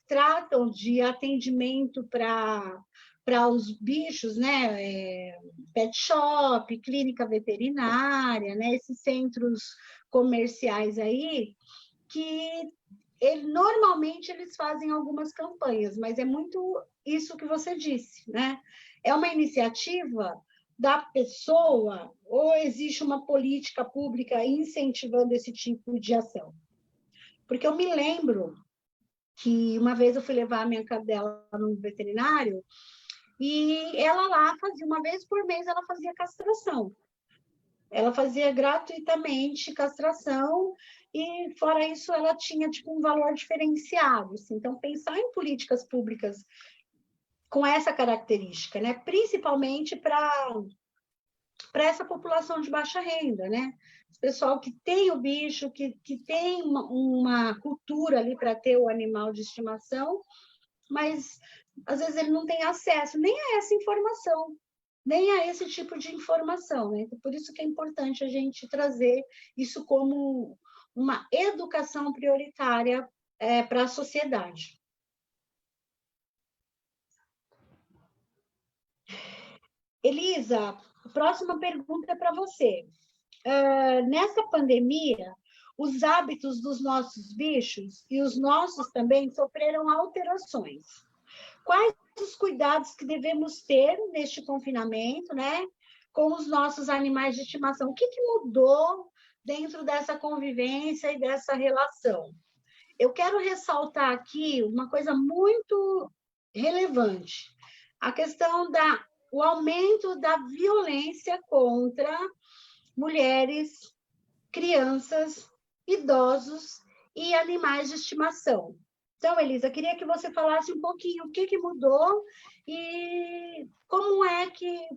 tratam de atendimento para os bichos, né? Pet shop, clínica veterinária, né? Esses centros comerciais aí, que normalmente eles fazem algumas campanhas, mas é muito isso que você disse, né? É uma iniciativa da pessoa ou existe uma política pública incentivando esse tipo de ação? Porque eu me lembro que uma vez eu fui levar a minha cadela no veterinário e ela lá fazia, uma vez por mês, ela fazia castração. Ela fazia gratuitamente castração e, fora isso, ela tinha tipo um valor diferenciado. Assim. Então, pensar em políticas públicas com essa característica, né? Principalmente para essa população de baixa renda, né? O pessoal que tem o bicho, que tem uma cultura ali para ter o animal de estimação, mas às vezes ele não tem acesso nem a essa informação, nem a esse tipo de informação, né? Então, por isso que é importante a gente trazer isso como uma educação prioritária para a sociedade. Elisa, a próxima pergunta é para você. Nessa pandemia, os hábitos dos nossos bichos e os nossos também sofreram alterações. Quais os cuidados que devemos ter neste confinamento, né, com os nossos animais de estimação? O que mudou dentro dessa convivência e dessa relação? Eu quero ressaltar aqui uma coisa muito relevante, a questão o aumento da violência contra mulheres, crianças, idosos e animais de estimação. Então, Elisa, queria que você falasse um pouquinho o que mudou e como é que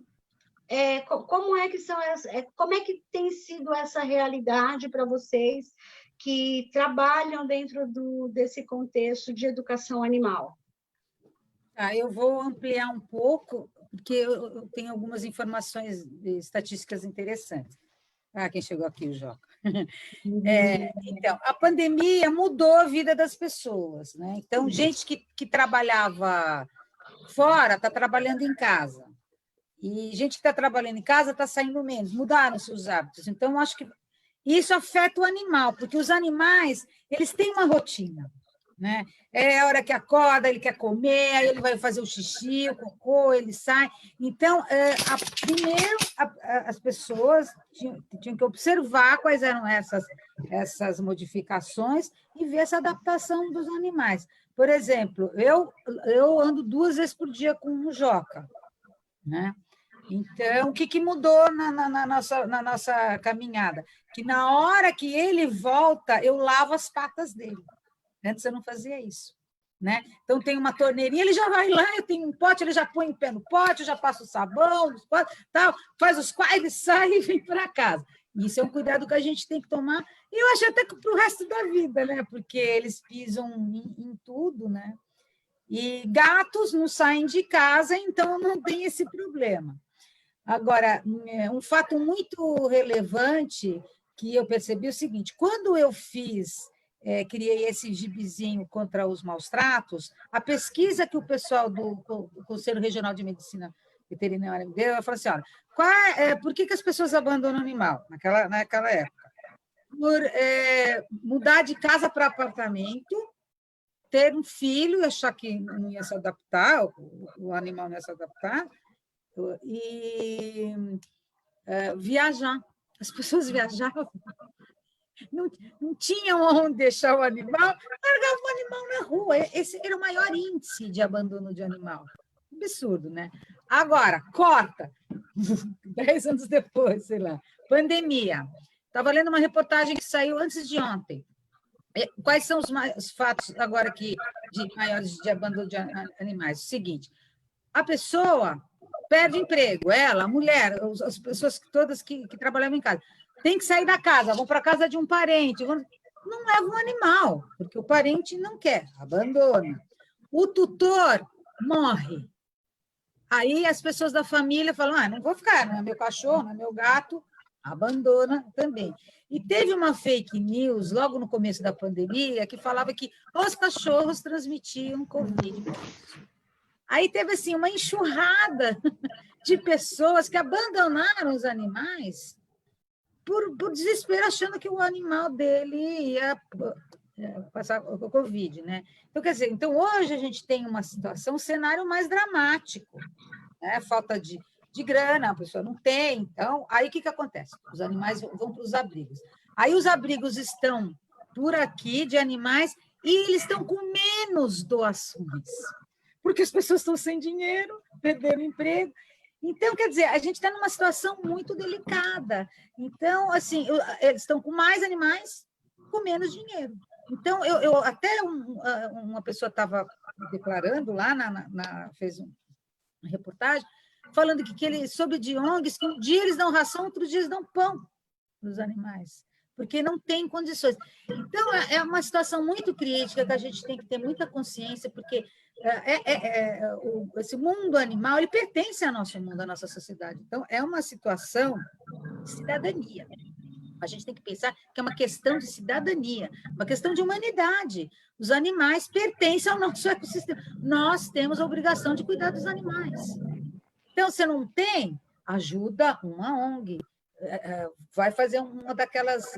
tem sido essa realidade para vocês que trabalham dentro desse contexto de educação animal? Eu vou ampliar um pouco, porque eu tenho algumas informações estatísticas interessantes. Quem chegou aqui, o Joca. Então, a pandemia mudou a vida das pessoas, né? Então, gente que trabalhava fora está trabalhando em casa. E gente que está trabalhando em casa está saindo menos, mudaram seus hábitos. Então, acho que isso afeta o animal, porque os animais, eles têm uma rotina, né? É a hora que acorda, ele quer comer, aí ele vai fazer o xixi, o cocô, ele sai. Então, primeiro, as pessoas tinham que observar quais eram essas modificações e ver essa adaptação dos animais. Por exemplo, eu ando 2 vezes por dia com o Joca, né? Então, o que mudou na nossa caminhada? Que na hora que ele volta, eu lavo as patas dele. Antes eu não fazia isso, né? Então, tem uma torneirinha, ele já vai lá, eu tenho um pote, ele já põe o pé no pote, eu já passo o sabão, tal, faz os quais, ele sai e vem para casa. Isso é um cuidado que a gente tem que tomar, e eu acho até que para o resto da vida, né? Porque eles pisam em tudo, né? E gatos não saem de casa, então não tem esse problema. Agora, um fato muito relevante que eu percebi é o seguinte: quando eu criei esse gibizinho contra os maus tratos, a pesquisa que o pessoal do Conselho Regional de Medicina Veterinária me deu, eu falei assim: olha, por que as pessoas abandonam o animal naquela época? Por mudar de casa para apartamento, ter um filho, achar que não ia se adaptar, o animal não ia se adaptar, e viajar. As pessoas viajavam, não tinham onde deixar o animal, largavam o animal na rua. Esse era o maior índice de abandono de animal. Absurdo, né? Agora, corta. 10 anos depois, sei lá. Pandemia. Estava lendo uma reportagem que saiu antes de ontem. Quais são os fatos agora de maiores de abandono de animais? O seguinte: a pessoa perde emprego, ela, a mulher, as pessoas todas que trabalhavam em casa, tem que sair da casa, vão para a casa de um parente, não leva um animal, porque o parente não quer, abandona. O tutor morre. Aí as pessoas da família falam: não vou ficar, não é meu cachorro, não é meu gato, abandona também. E teve uma fake news logo no começo da pandemia que falava que os cachorros transmitiam Covid. Aí teve assim, uma enxurrada de pessoas que abandonaram os animais por desespero, achando que o animal dele ia passar o Covid, né? Então, quer dizer, hoje a gente tem uma situação, um cenário mais dramático, né? Falta de grana, a pessoa não tem. Então, aí o que acontece? Os animais vão para os abrigos. Aí os abrigos estão por aqui de animais e eles estão com menos doações, porque as pessoas estão sem dinheiro, perderam emprego. Então, quer dizer, a gente está numa situação muito delicada. Então, assim, eles estão com mais animais, com menos dinheiro. Então, até uma pessoa estava declarando lá, fez uma reportagem, falando sobre de ONGs, que um dia eles dão ração, outro dia eles dão pão para os animais, porque não tem condições. Então, é uma situação muito crítica que a gente tem que ter muita consciência, porque esse mundo animal, ele pertence ao nosso mundo, à nossa sociedade. Então, é uma situação de cidadania. A gente tem que pensar que é uma questão de cidadania, uma questão de humanidade. Os animais pertencem ao nosso ecossistema. Nós temos a obrigação de cuidar dos animais. Então, você não tem, ajuda uma ONG. vai fazer uma daquelas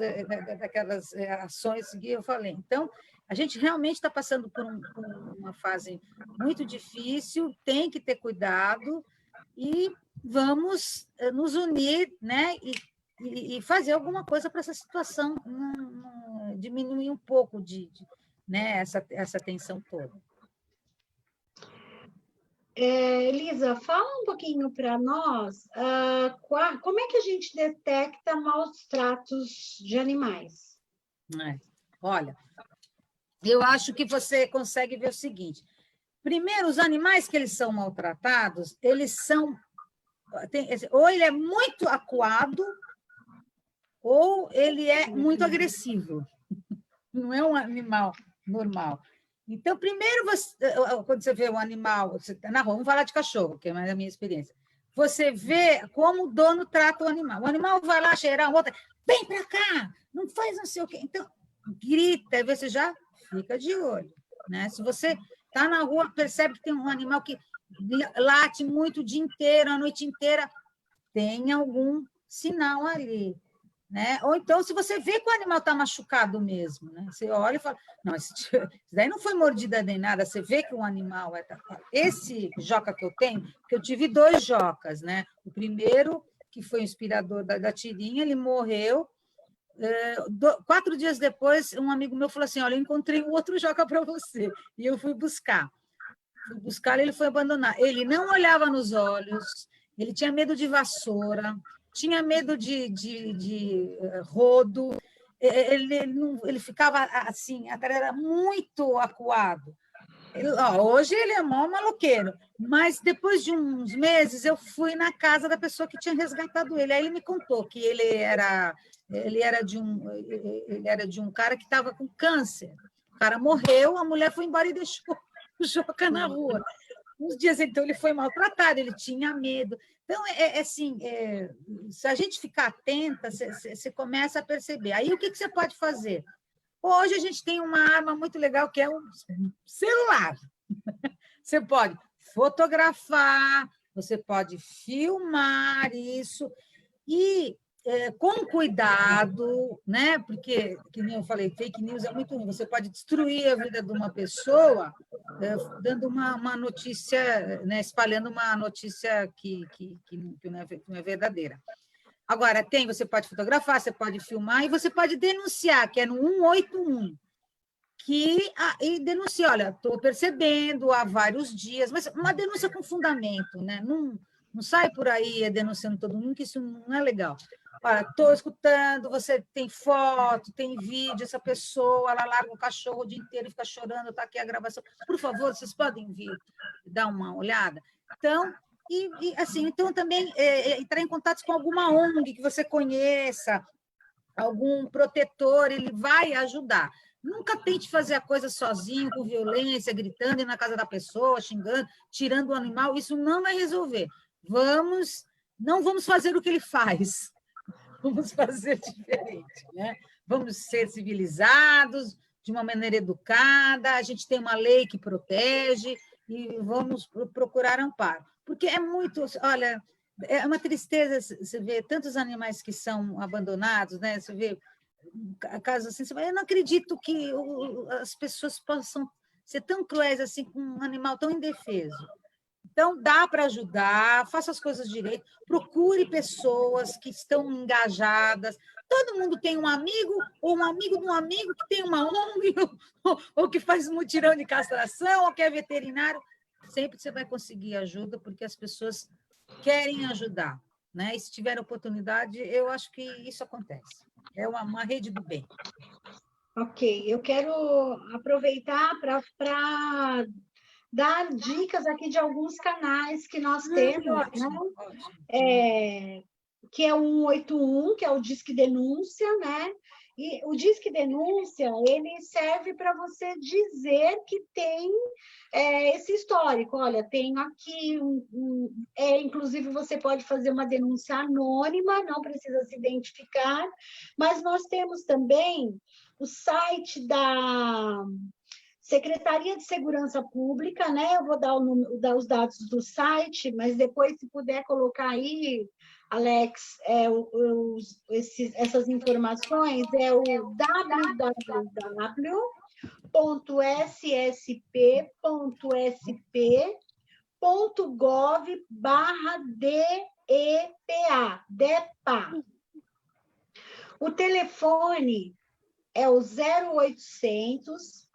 ações que eu falei. Então, a gente realmente está passando por uma fase muito difícil, tem que ter cuidado e vamos nos unir, né, e fazer alguma coisa para essa situação diminuir um pouco né, essa tensão toda. Elisa, fala um pouquinho para nós como é que a gente detecta maus tratos de animais? Olha, eu acho que você consegue ver o seguinte. Primeiro, os animais que eles são maltratados, eles são... ou ele é muito acuado, ou ele é muito agressivo. Não é um animal normal. Então, primeiro, quando você vê um animal, você está na rua, vamos falar de cachorro, que é mais a minha experiência. Você vê como o dono trata o animal. O animal vai lá cheirar, o outro, vem para cá, não faz não sei o quê. Então, grita, e você já fica de olho. Né? Se você está na rua, percebe que tem um animal que late muito o dia inteiro, a noite inteira, tem algum sinal ali. Né? Ou então, se você vê que o animal está machucado mesmo, né? Você olha e fala, não, isso daí não foi mordida nem nada, você vê que o animal é... Esse joca que eu tenho, porque eu tive 2 jocas, né? O primeiro, que foi o inspirador da tirinha, ele morreu. 4 dias depois, um amigo meu falou assim, olha, eu encontrei um outro joca para você. E eu fui buscar. Ele foi abandonar. Ele não olhava nos olhos, ele tinha medo de vassoura, tinha medo de rodo, ele ficava assim, era muito acuado. Hoje ele é mó maloqueiro, mas depois de uns meses eu fui na casa da pessoa que tinha resgatado ele. Aí ele me contou que ele era de um cara que estava com câncer. O cara morreu, a mulher foi embora e deixou o Joca na rua. Uns dias, então, ele foi maltratado, ele tinha medo. Então, assim, se a gente ficar atenta, você começa a perceber. Aí, o que você pode fazer? Hoje, a gente tem uma arma muito legal, que é um celular. Você pode fotografar, você pode filmar isso, e com cuidado, né? Porque, que nem eu falei, fake news é muito ruim. Você pode destruir a vida de uma pessoa dando uma notícia, né? Espalhando uma notícia que não é verdadeira. Agora, você pode fotografar, você pode filmar e você pode denunciar, que é no 181, e denunciar, olha, estou percebendo há vários dias, mas uma denúncia com fundamento, né? Não sai por aí denunciando todo mundo, que isso não é legal. Olha, estou escutando, você tem foto, tem vídeo, essa pessoa, ela larga o cachorro o dia inteiro e fica chorando, está aqui a gravação. Por favor, vocês podem vir dar uma olhada? Então, assim, então também entrar em contato com alguma ONG que você conheça, algum protetor, ele vai ajudar. Nunca tente fazer a coisa sozinho, com violência, gritando na casa da pessoa, xingando, tirando o animal, isso não vai resolver. Não vamos fazer o que ele faz, vamos fazer diferente, né? Vamos ser civilizados, de uma maneira educada, a gente tem uma lei que protege e vamos procurar amparo. Porque é muito, olha, é uma tristeza você ver tantos animais que são abandonados, né? Você vê casos assim, você fala, eu não acredito que as pessoas possam ser tão cruéis assim com um animal tão indefeso. Então, dá para ajudar, faça as coisas direito, procure pessoas que estão engajadas. Todo mundo tem um amigo ou um amigo de um amigo que tem uma ONG ou que faz mutirão de castração ou que é veterinário. Sempre você vai conseguir ajuda, porque as pessoas querem ajudar, né? E se tiver oportunidade, eu acho que isso acontece. É uma rede do bem. Ok, eu quero aproveitar para dar dicas aqui de alguns canais que nós temos, ótimo, né? ótimo. Que é o 181, que é o Disque Denúncia, né? E o Disque Denúncia, ele serve para você dizer que tem esse histórico. Olha, tenho aqui, inclusive você pode fazer uma denúncia anônima, não precisa se identificar, mas nós temos também o site da Secretaria de Segurança Pública, né? Eu vou dar os dados do site, mas depois, se puder colocar aí Alex, essas informações é o www.ssp.gov/DEPA. O telefone é o 0800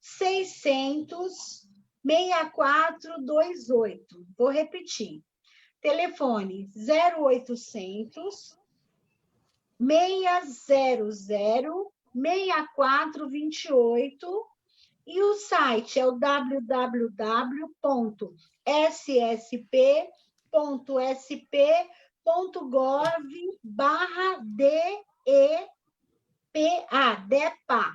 600 6428. Vou repetir. Telefone 0800 600 6428 e o site é o www.ssp.gov/DEPA,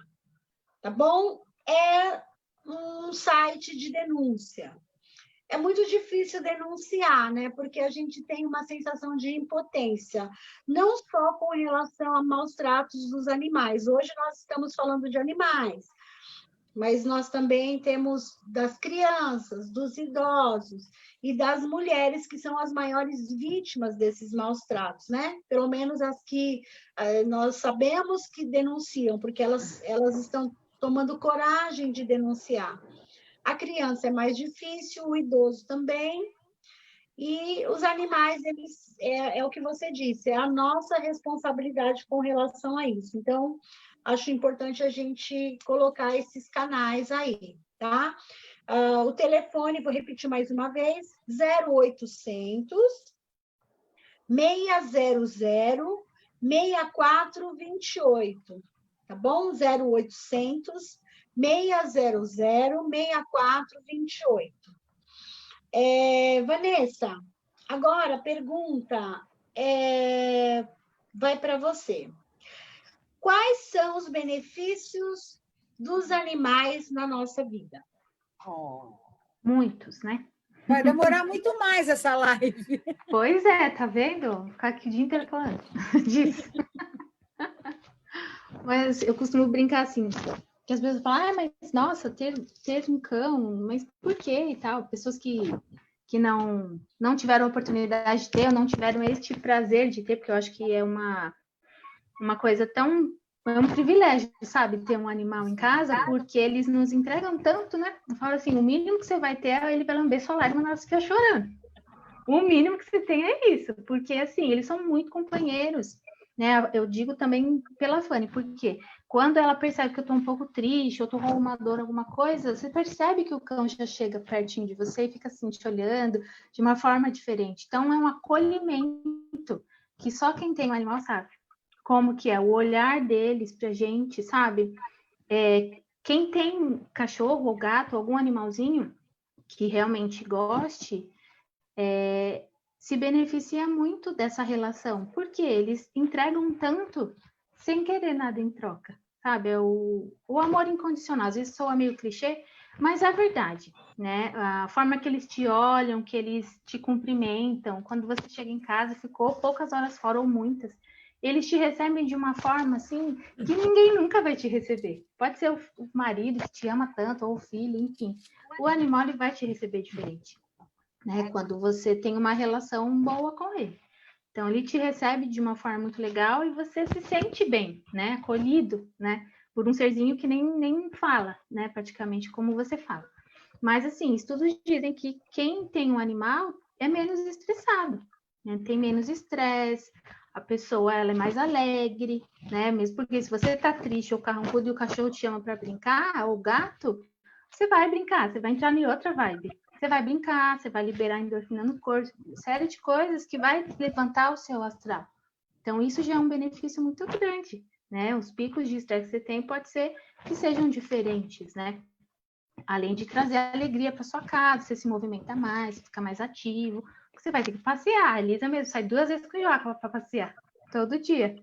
tá bom? É um site de denúncia. É muito difícil denunciar, né? Porque a gente tem uma sensação de impotência, não só com relação a maus tratos dos animais. Hoje nós estamos falando de animais, mas nós também temos das crianças, dos idosos e das mulheres, que são as maiores vítimas desses maus tratos, né? Pelo menos as que nós sabemos que denunciam, porque elas estão tomando coragem de denunciar. A criança é mais difícil, o idoso também, e os animais, eles, é o que você disse, é a nossa responsabilidade com relação a isso. Então, acho importante a gente colocar esses canais aí, tá? O telefone, vou repetir mais uma vez, 0800 600 6428, tá bom? 0800 600 6428. Vanessa, agora a pergunta vai para você. Quais são os benefícios dos animais na nossa vida? Muitos, né? Vai demorar muito mais essa live. Pois é, tá vendo? Ficar aqui o dia inteiro falando disso. Mas eu costumo brincar assim, que as pessoas falam, mas nossa, ter um cão, mas por quê e tal? Pessoas que não tiveram a oportunidade de ter, ou não tiveram este prazer de ter, porque eu acho que é uma coisa tão... É um privilégio, sabe, ter um animal em casa, porque eles nos entregam tanto, né? Eu falo assim, o mínimo que você vai ter é ele vai lamber sua lágrima na hora que você estiver chorando. O mínimo que você tem é isso, porque, assim, eles são muito companheiros, né? Eu digo também pela Fanny, porque quando ela percebe que eu tô um pouco triste, ou tô com alguma dor, alguma coisa, você percebe que o cão já chega pertinho de você e fica assim, te olhando de uma forma diferente. Então, é um acolhimento que só quem tem um animal sabe. Como que é o olhar deles pra gente, sabe? Quem tem cachorro ou gato, algum animalzinho que realmente goste, se beneficia muito dessa relação, porque eles entregam tanto sem querer nada em troca, sabe? É o amor incondicional. Às vezes soa meio clichê, mas é verdade, né? A forma que eles te olham, que eles te cumprimentam, quando você chega em casa, ficou poucas horas fora ou muitas, eles te recebem de uma forma, assim, que ninguém nunca vai te receber. Pode ser o marido que te ama tanto, ou o filho, enfim. O animal, ele vai te receber diferente, né? Quando você tem uma relação boa com ele. Então, ele te recebe de uma forma muito legal e você se sente bem, né? Acolhido, né? Por um serzinho que nem fala, né? Praticamente como você fala. Mas, assim, estudos dizem que quem tem um animal é menos estressado, né? Tem menos estresse, a pessoa ela é mais alegre, né? Mesmo porque se você tá triste ou carrancudo e o cachorro te chama para brincar, ou o gato, você vai brincar, você vai entrar em outra vibe. Você vai brincar, você vai liberar endorfina no corpo, série de coisas que vai levantar o seu astral. Então, isso já é um benefício muito grande, né? Os picos de estresse que você tem pode ser que sejam diferentes, né? Além de trazer alegria para sua casa, você se movimenta mais, você fica mais ativo, você vai ter que passear. A Elisa mesmo sai 2 vezes com o Joaquim para passear, todo dia.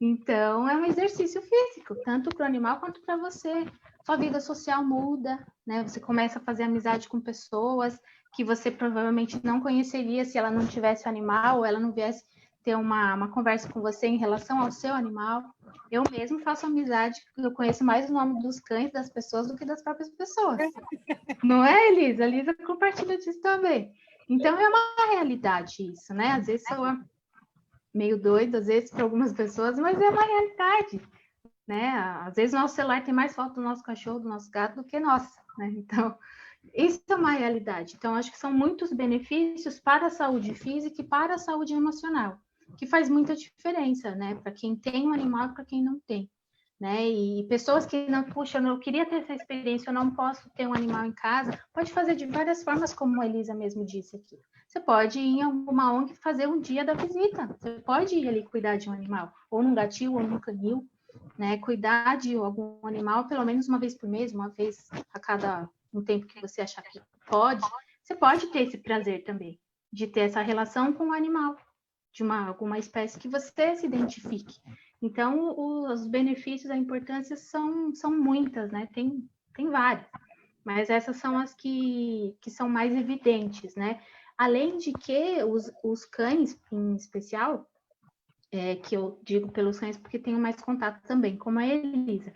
Então, é um exercício físico, tanto para o animal quanto para você. Sua vida social muda, né? Você começa a fazer amizade com pessoas que você provavelmente não conheceria se ela não tivesse o animal, ou ela não viesse ter uma conversa com você em relação ao seu animal. Eu mesmo faço amizade, eu conheço mais o nome dos cães das pessoas do que das próprias pessoas. Não é, Elisa? A Elisa compartilha disso também. Então, é uma realidade isso, né? Às vezes meio doido, às vezes, para algumas pessoas, mas é uma realidade, né? Às vezes, nosso celular tem mais foto do nosso cachorro, do nosso gato, do que nossa, né? Então, isso é uma realidade. Então, acho que são muitos benefícios para a saúde física e para a saúde emocional, que faz muita diferença, né? Para quem tem um animal e para quem não tem, né? E pessoas que não, puxa, eu queria ter essa experiência, eu não posso ter um animal em casa, pode fazer de várias formas, como a Elisa mesmo disse aqui. Você pode ir em alguma ONG fazer um dia da visita, você pode ir ali cuidar de um animal, ou num gatil, ou num canil, né? Cuidar de algum animal pelo menos uma vez por mês, uma vez a cada um tempo que você achar que pode, você pode ter esse prazer também, de ter essa relação com o animal, de alguma espécie que você se identifique. Então, os benefícios, a importância são muitas, né? Tem várias, mas essas são as que são mais evidentes, né? Além de que os cães, em especial, que eu digo pelos cães porque tenho mais contato também, como a Elisa,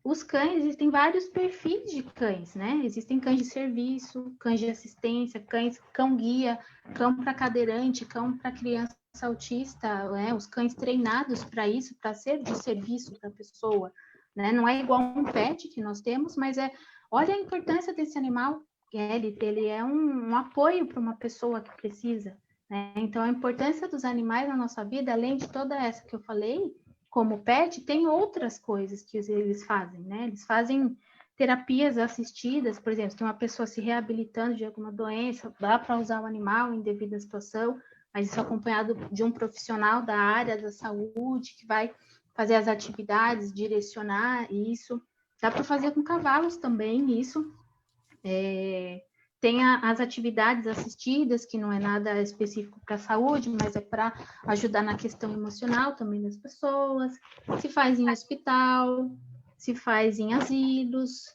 os cães, existem vários perfis de cães, né? Existem cães de serviço, cães de assistência, cão-guia, cão para cadeirante, cão para criança autista, né? Os cães treinados para isso, para ser de serviço para a pessoa, né? Não é igual um pet que nós temos, mas olha a importância desse animal, ele é um apoio para uma pessoa que precisa, né? Então, a importância dos animais na nossa vida, além de toda essa que eu falei, como pet, tem outras coisas que eles fazem, né? Eles fazem terapias assistidas, por exemplo, se tem uma pessoa se reabilitando de alguma doença, dá para usar o animal em devida situação, mas isso acompanhado de um profissional da área da saúde, que vai fazer as atividades, direcionar isso. Dá para fazer com cavalos também isso. Tem as atividades assistidas, que não é nada específico para a saúde, mas é para ajudar na questão emocional também das pessoas. Se faz em hospital, se faz em asilos,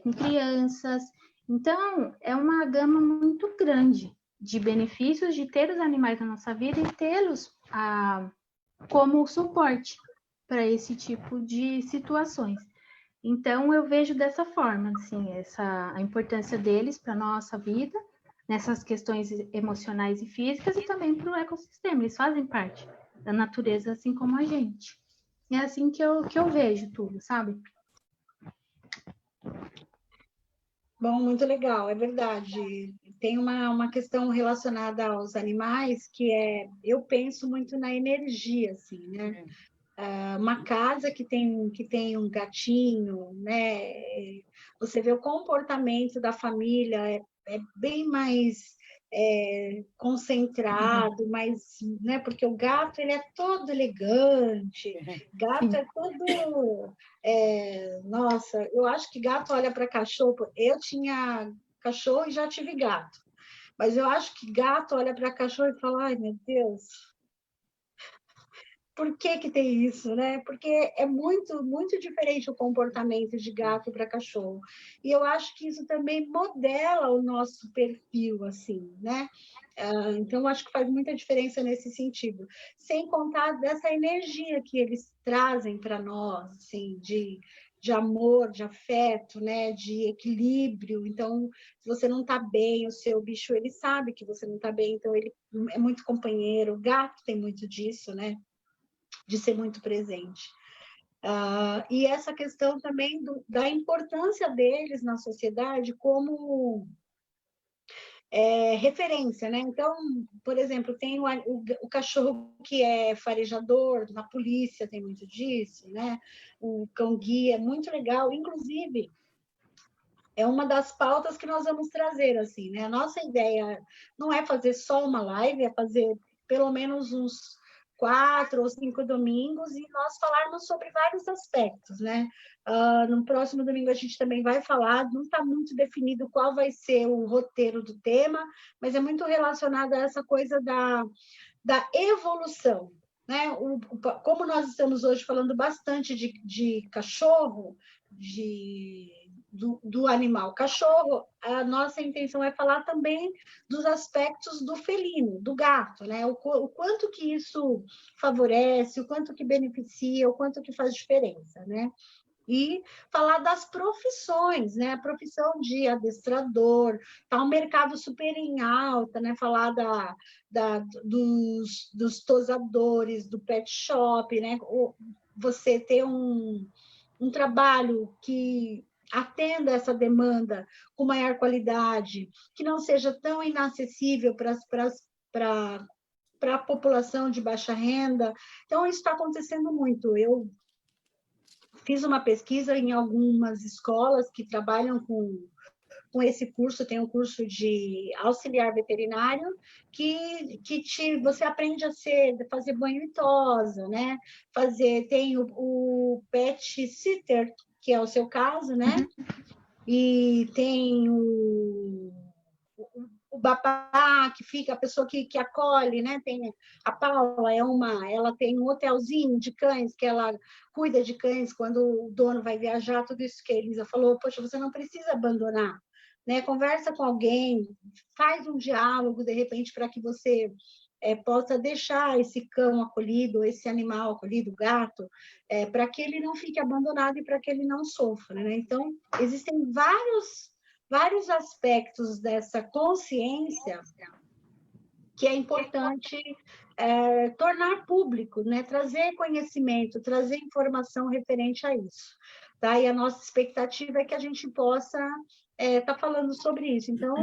com crianças. Então, é uma gama muito grande de benefícios de ter os animais na nossa vida e tê-los como suporte para esse tipo de situações. Então, eu vejo dessa forma, assim, a importância deles para a nossa vida, nessas questões emocionais e físicas, e também para o ecossistema. Eles fazem parte da natureza, assim como a gente. É assim que eu vejo tudo, sabe? Bom, muito legal, é verdade. Tem uma questão relacionada aos animais eu penso muito na energia, assim, né? Uma casa que tem um gatinho, né? Você vê o comportamento da família é bem mais concentrado, mais, né? Porque o gato ele é todo elegante, gato é todo, nossa, eu acho que gato olha para cachorro. Eu tinha cachorro e já tive gato, mas eu acho que gato olha para cachorro e fala, ai meu Deus, por que que tem isso, né? Porque é muito, muito diferente o comportamento de gato para cachorro. E eu acho que isso também modela o nosso perfil, assim, né? Então, eu acho que faz muita diferença nesse sentido. Sem contar dessa energia que eles trazem para nós, assim, de amor, de afeto, né? De equilíbrio. Então, se você não está bem, o seu bicho, ele sabe que você não está bem, então ele é muito companheiro. O gato tem muito disso, né? De ser muito presente. E essa questão também da importância deles na sociedade como referência, né? Então, por exemplo, tem o cachorro que é farejador, na polícia tem muito disso, né? O cão-guia é muito legal, inclusive é uma das pautas que nós vamos trazer, assim, né? A nossa ideia não é fazer só uma live, é fazer pelo menos uns 4 ou 5 domingos e nós falarmos sobre vários aspectos, né? No próximo domingo a gente também vai falar, não está muito definido qual vai ser o roteiro do tema, mas é muito relacionado a essa coisa da evolução, né? Como nós estamos hoje falando bastante de cachorro, do animal cachorro, a nossa intenção é falar também dos aspectos do felino, do gato, né? O quanto que isso favorece, o quanto que beneficia, o quanto que faz diferença, né? E falar das profissões, né? A profissão de adestrador, tá um mercado super em alta, né? Falar dos tosadores, do pet shop, né? Você ter um trabalho que atenda essa demanda com maior qualidade, que não seja tão inacessível para a população de baixa renda. Então, isso está acontecendo muito. Eu fiz uma pesquisa em algumas escolas que trabalham com esse curso, tem um curso de auxiliar veterinário, você aprende a fazer banho e tosa, né? Tem o pet sitter, que é o seu caso, né? E tem o babá, que fica, a pessoa que acolhe, né? Tem a Paula, ela tem um hotelzinho de cães, que ela cuida de cães quando o dono vai viajar, tudo isso que a Elisa falou, poxa, você não precisa abandonar, né? Conversa com alguém, faz um diálogo, de repente, para que você possa deixar esse cão acolhido, esse animal acolhido, o gato, para que ele não fique abandonado e para que ele não sofra, né? Então, existem vários aspectos dessa consciência que é importante tornar público, né? Trazer conhecimento, trazer informação referente a isso. Tá? E a nossa expectativa é que a gente possa estar falando sobre isso. Então,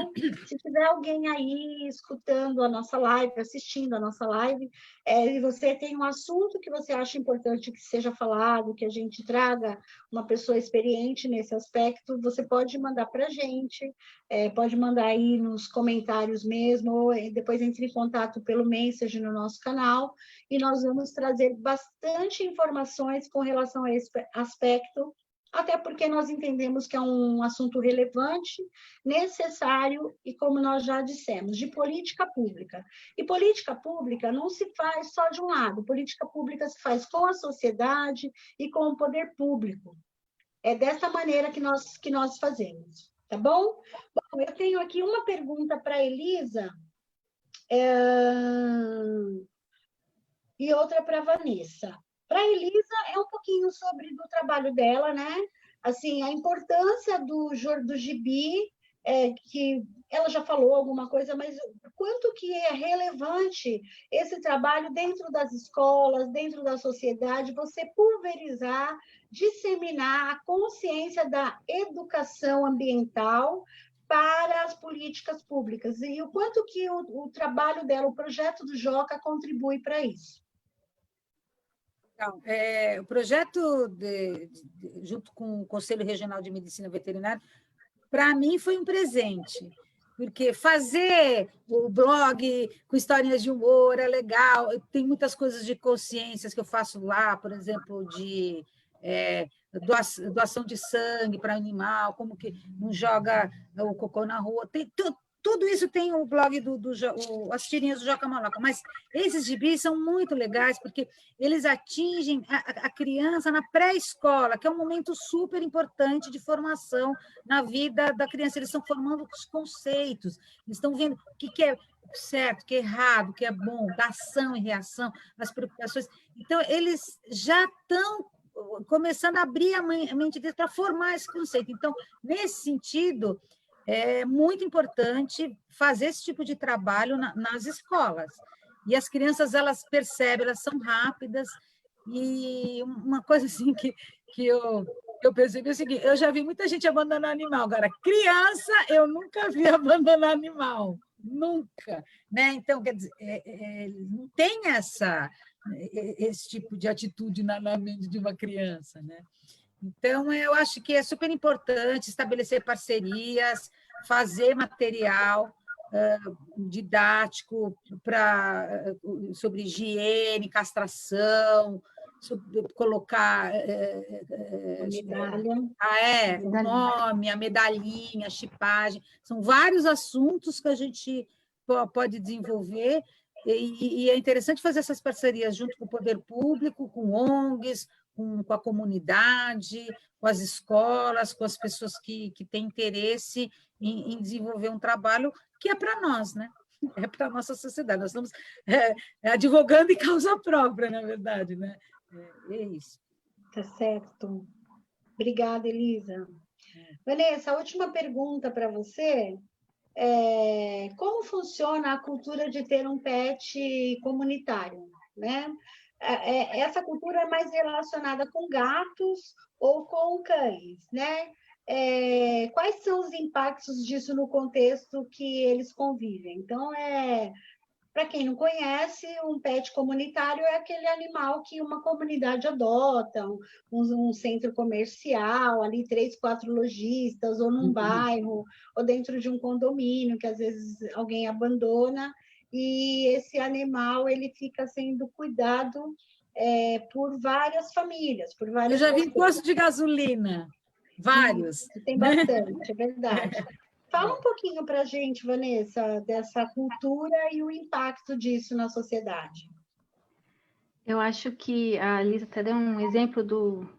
se tiver alguém aí escutando a nossa live, assistindo a nossa live, e você tem um assunto que você acha importante que seja falado, que a gente traga uma pessoa experiente nesse aspecto, você pode mandar para a gente, pode mandar aí nos comentários mesmo, ou depois entre em contato pelo Message no nosso canal, e nós vamos trazer bastante informações com relação a esse aspecto, até porque nós entendemos que é um assunto relevante, necessário e, como nós já dissemos, de política pública. E política pública não se faz só de um lado, política pública se faz com a sociedade e com o poder público. É dessa maneira que nós fazemos, tá bom? Bom, eu tenho aqui uma pergunta para a Elisa e outra para a Vanessa. Para a Elisa, é um pouquinho do trabalho dela, né? Assim, a importância do gibi, que ela já falou alguma coisa, mas quanto que é relevante esse trabalho dentro das escolas, dentro da sociedade, você pulverizar, disseminar a consciência da educação ambiental para as políticas públicas, e o quanto que o trabalho dela, o projeto do Joca, contribui para isso. Então, o projeto, junto com o Conselho Regional de Medicina Veterinária, para mim foi um presente, porque fazer o blog com historinhas de humor é legal, tem muitas coisas de consciências que eu faço lá, por exemplo, de doação de sangue para animal, como que não joga o cocô na rua, tudo isso tem o blog as tirinhas do Joca Maloca, mas esses gibis são muito legais, porque eles atingem a criança na pré-escola, que é um momento super importante de formação na vida da criança. Eles estão formando os conceitos, eles estão vendo o que é certo, o que é errado, o que é bom, da ação e reação, as preocupações. Então, eles já estão começando a abrir a mente deles para formar esse conceito. Então, nesse sentido, é muito importante fazer esse tipo de trabalho nas escolas. E as crianças, elas percebem, elas são rápidas. E uma coisa assim que eu percebi é o seguinte: eu já vi muita gente abandonar animal. Agora, criança, eu nunca vi abandonar animal. Nunca. Né? Então, quer dizer, não tem esse tipo de atitude na mente de uma criança, né? Então, eu acho que é super importante estabelecer parcerias, fazer material didático sobre higiene, castração, colocar o nome, a medalhinha, a chipagem. São vários assuntos que a gente pode desenvolver, e é interessante fazer essas parcerias junto com o poder público, com ONGs, com a comunidade, com as escolas, com as pessoas que têm interesse em desenvolver um trabalho que é para nós, né? É para a nossa sociedade. Nós estamos advogando em causa própria, na verdade, né? É isso. Tá certo. Obrigada, Elisa. Vanessa, a última pergunta para você como funciona a cultura de ter um pet comunitário, né? Essa cultura é mais relacionada com gatos ou com cães, né? Quais são os impactos disso no contexto que eles convivem? Então, para quem não conhece, um pet comunitário é aquele animal que uma comunidade adota, um centro comercial, ali 3, 4 lojistas, ou num bairro, ou dentro de um condomínio, que às vezes alguém abandona, e esse animal ele fica sendo cuidado por várias famílias, por Eu várias já vi em pessoas. posto de gasolina, vários. Tem bastante, é verdade. Fala um pouquinho para a gente, Vanessa, dessa cultura e o impacto disso na sociedade. Eu acho que a Lisa até deu um exemplo do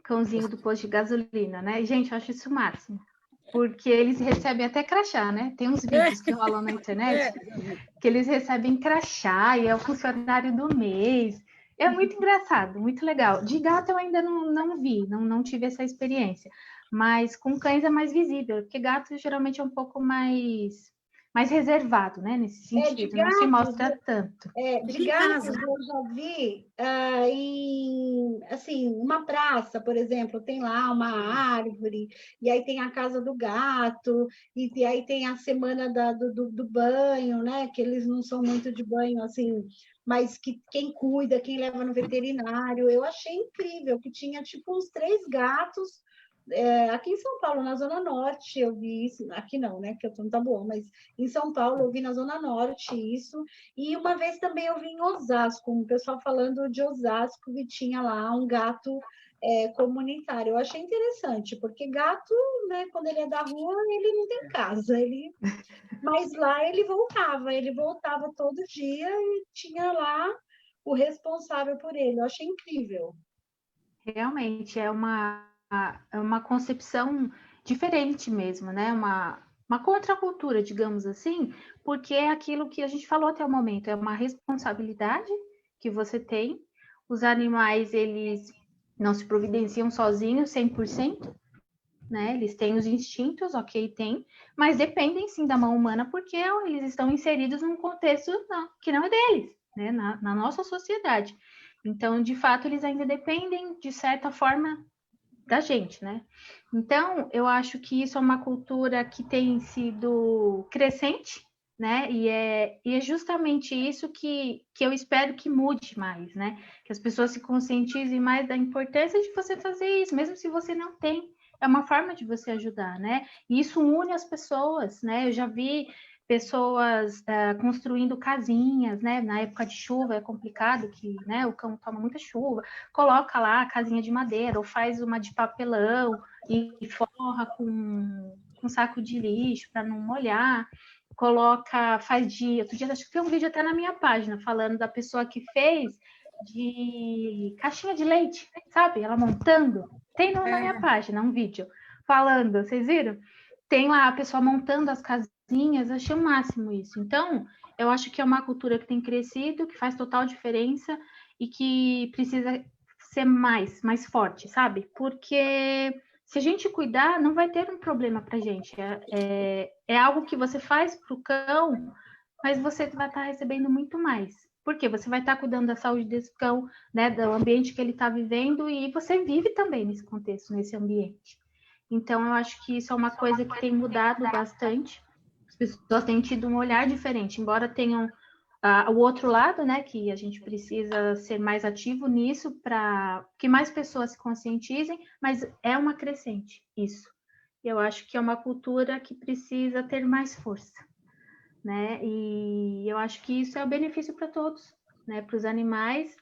cãozinho do posto de gasolina, né? E, gente, eu acho isso o máximo. Porque eles recebem até crachá, né? Tem uns vídeos que rolam na internet que eles recebem crachá e é o funcionário do mês. É muito engraçado, muito legal. De gato eu ainda não vi, não tive essa experiência. Mas com cães é mais visível, porque gato geralmente é um pouco mais reservado, né? Nesse sentido, não se mostra tanto. De gatos, eu já vi em assim, uma praça, por exemplo, tem lá uma árvore, e aí tem a casa do gato, e aí tem a semana do banho, né? Que eles não são muito de banho, assim, mas que quem cuida, quem leva no veterinário. Eu achei incrível que tinha tipo uns 3 gatos. Aqui em São Paulo, na Zona Norte, eu vi isso. Aqui não, né? Porque eu estou no Taboão, mas em São Paulo eu vi na Zona Norte isso. E uma vez também eu vi em Osasco, um pessoal falando de Osasco que tinha lá um gato comunitário. Eu achei interessante, porque gato, né, quando ele é da rua, ele não tem casa. Mas lá ele voltava todo dia e tinha lá o responsável por ele. Eu achei incrível. Realmente, é uma concepção diferente mesmo, né? Uma contracultura, digamos assim, porque é aquilo que a gente falou até o momento, é uma responsabilidade que você tem. Os animais, eles não se providenciam sozinhos 100%, né? Eles têm os instintos, ok, tem, mas dependem sim da mão humana, porque eles estão inseridos num contexto que não é deles, né? Na nossa sociedade. Então, de fato, eles ainda dependem, de certa forma, da gente, né? Então, eu acho que isso é uma cultura que tem sido crescente, né? E é justamente isso que eu espero que mude mais, né? Que as pessoas se conscientizem mais da importância de você fazer isso, mesmo se você não tem. É uma forma de você ajudar, né? E isso une as pessoas, né? Eu já vi pessoas construindo casinhas, né? Na época de chuva é complicado, que né, o cão toma muita chuva, coloca lá a casinha de madeira ou faz uma de papelão e forra com um saco de lixo para não molhar, outro dia acho que tem um vídeo até na minha página falando da pessoa que fez de caixinha de leite, sabe? Ela montando, tem na minha página um vídeo falando, vocês viram? Tem lá a pessoa montando as casinhas, achei o máximo isso. Então, eu acho que é uma cultura que tem crescido, que faz total diferença e que precisa ser mais forte, sabe? Porque se a gente cuidar, não vai ter um problema pra gente. É algo que você faz pro cão, mas você vai estar recebendo muito mais. Porque você vai estar cuidando da saúde desse cão, né, do ambiente que ele está vivendo, e você vive também nesse contexto, nesse ambiente. Então, eu acho que isso é uma coisa que tem mudado bastante. As pessoas têm tido um olhar diferente, embora tenham o outro lado, né, que a gente precisa ser mais ativo nisso para que mais pessoas se conscientizem, mas é uma crescente isso. Eu acho que é uma cultura que precisa ter mais força, né? E eu acho que isso é o benefício para todos, né? Para os animais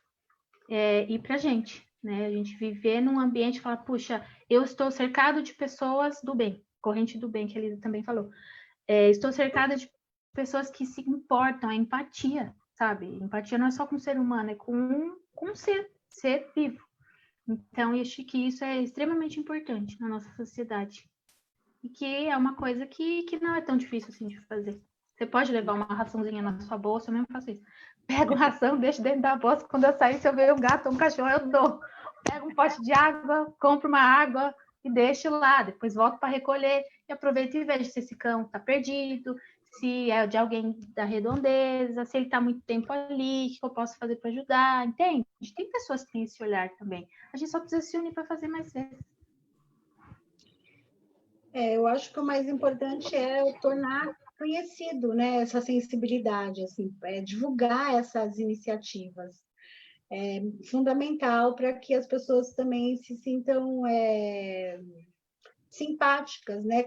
e para a gente, né? A gente viver num ambiente e falar, puxa, eu estou cercado de pessoas do bem, corrente do bem, que a Lisa também falou. Estou cercada de pessoas que se importam, a empatia, sabe? Empatia não é só com o ser humano, é com um ser vivo. Então, eu acho que isso é extremamente importante na nossa sociedade. E que é uma coisa que não é tão difícil assim de fazer. Você pode levar uma raçãozinha na sua bolsa, eu mesmo faço isso. Pego ração, deixo dentro da bolsa, quando eu sair, se eu ver um gato ou um cachorro, eu dou. pego um pote de água, compro uma água e deixo lá, depois volto para recolher e aproveito e vejo se esse cão está perdido, se é de alguém da redondeza, se ele está muito tempo ali, o que eu posso fazer para ajudar, entende? Tem pessoas que têm esse olhar também. A gente só precisa se unir para fazer mais vezes. Eu acho que o mais importante é tornar conhecido, né, essa sensibilidade, assim, divulgar essas iniciativas. É fundamental para que as pessoas também se sintam simpáticas, né,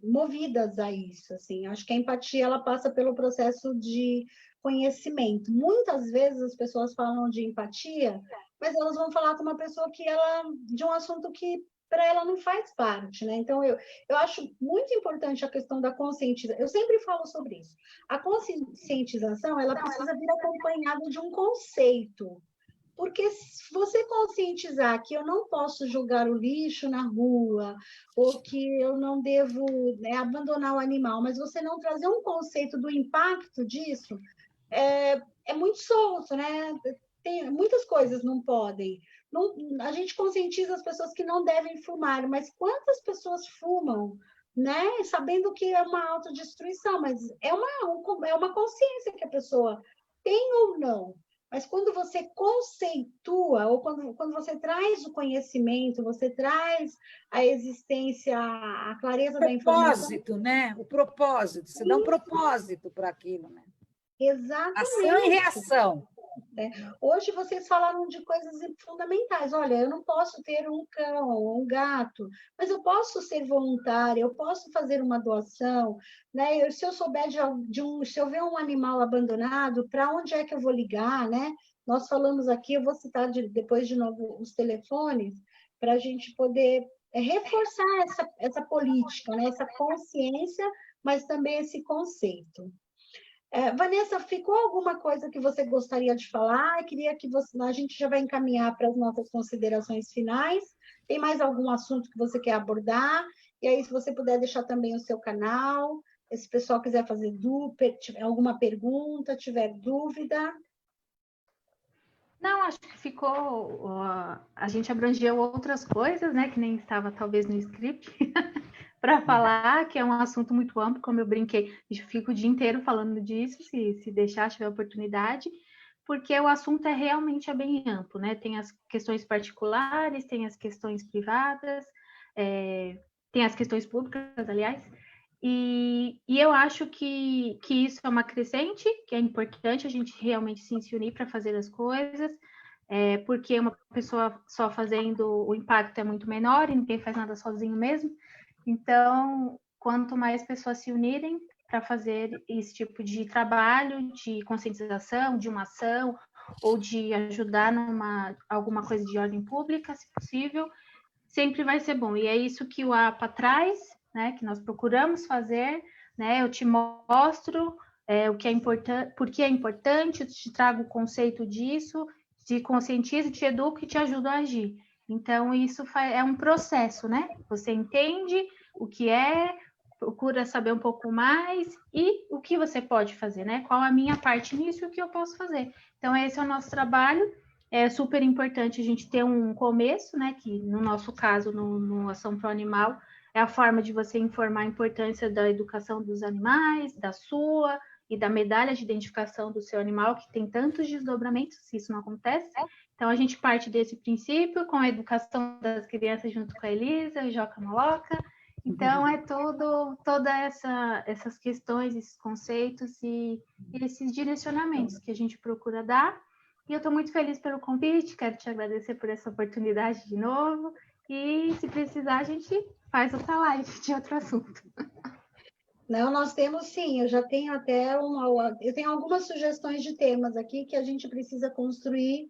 movidas a isso, assim. Acho que a empatia ela passa pelo processo de conhecimento. Muitas vezes as pessoas falam de empatia, mas elas vão falar com uma pessoa de um assunto que para ela não faz parte, né? Então eu acho muito importante a questão da conscientização. Eu sempre falo sobre isso. A conscientização ela precisa vir acompanhada de um conceito. Porque se você conscientizar que eu não posso jogar o lixo na rua, ou que eu não devo, né, abandonar o animal, mas você não trazer um conceito do impacto disso, é muito solto, né? Tem, muitas coisas não podem. Não, a gente conscientiza as pessoas que não devem fumar, mas quantas pessoas fumam, né? Sabendo que é uma autodestruição, mas é uma consciência que a pessoa tem ou não. Mas quando você conceitua, ou quando você traz o conhecimento, você traz a existência, a clareza da informação. Propósito, né? O propósito, você dá um propósito para aquilo, né? Ação e Exatamente. reação. Hoje vocês falaram de coisas fundamentais. Olha, eu não posso ter um cão ou um gato, mas eu posso ser voluntária, eu posso fazer uma doação, né? Se eu souber se eu ver um animal abandonado, para onde é que eu vou ligar, né? Nós falamos aqui, eu vou citar depois de novo os telefones, para a gente poder reforçar essa política, né? Essa consciência, mas também esse conceito. Vanessa, ficou alguma coisa que você gostaria de falar? Eu queria que a gente já vai encaminhar para as nossas considerações finais. Tem mais algum assunto que você quer abordar? E aí, se você puder deixar também o seu canal, se o pessoal quiser fazer alguma pergunta, tiver dúvida. Não, acho que ficou. A gente abrangeu outras coisas, né? Que nem estava talvez no script. Para falar, que é um assunto muito amplo, como eu brinquei, fico o dia inteiro falando disso, se deixar, tiver oportunidade, porque o assunto realmente bem amplo, né? Tem as questões particulares, tem as questões privadas, tem as questões públicas, aliás, e eu acho que isso é uma crescente, que é importante a gente realmente se unir para fazer as coisas, porque uma pessoa só fazendo o impacto é muito menor e ninguém faz nada sozinho mesmo. Então, quanto mais pessoas se unirem para fazer esse tipo de trabalho, de conscientização, de uma ação, ou de ajudar alguma coisa de ordem pública, se possível, sempre vai ser bom. E é isso que o APA traz, né, que nós procuramos fazer, né, eu te mostro o que é importante, por que é importante, eu te trago o conceito disso, te conscientizo, te educo e te ajudo a agir. Então, isso é um processo, né? Você entende o que procura saber um pouco mais e o que você pode fazer, né? Qual a minha parte nisso e o que eu posso fazer. Então, esse é o nosso trabalho. É super importante a gente ter um começo, né? Que no nosso caso, no Ação Pro Animal, é a forma de você informar a importância da educação dos animais, da sua e da medalha de identificação do seu animal, que tem tantos desdobramentos, se isso não acontece. Então, a gente parte desse princípio com a educação das crianças junto com a Elisa e Joca Maloca. Então, é todas essas questões, esses conceitos e esses direcionamentos que a gente procura dar. E eu estou muito feliz pelo convite, quero te agradecer por essa oportunidade de novo. E, se precisar, a gente faz outra live de outro assunto. Não, nós temos sim, eu já tenho eu tenho algumas sugestões de temas aqui que a gente precisa construir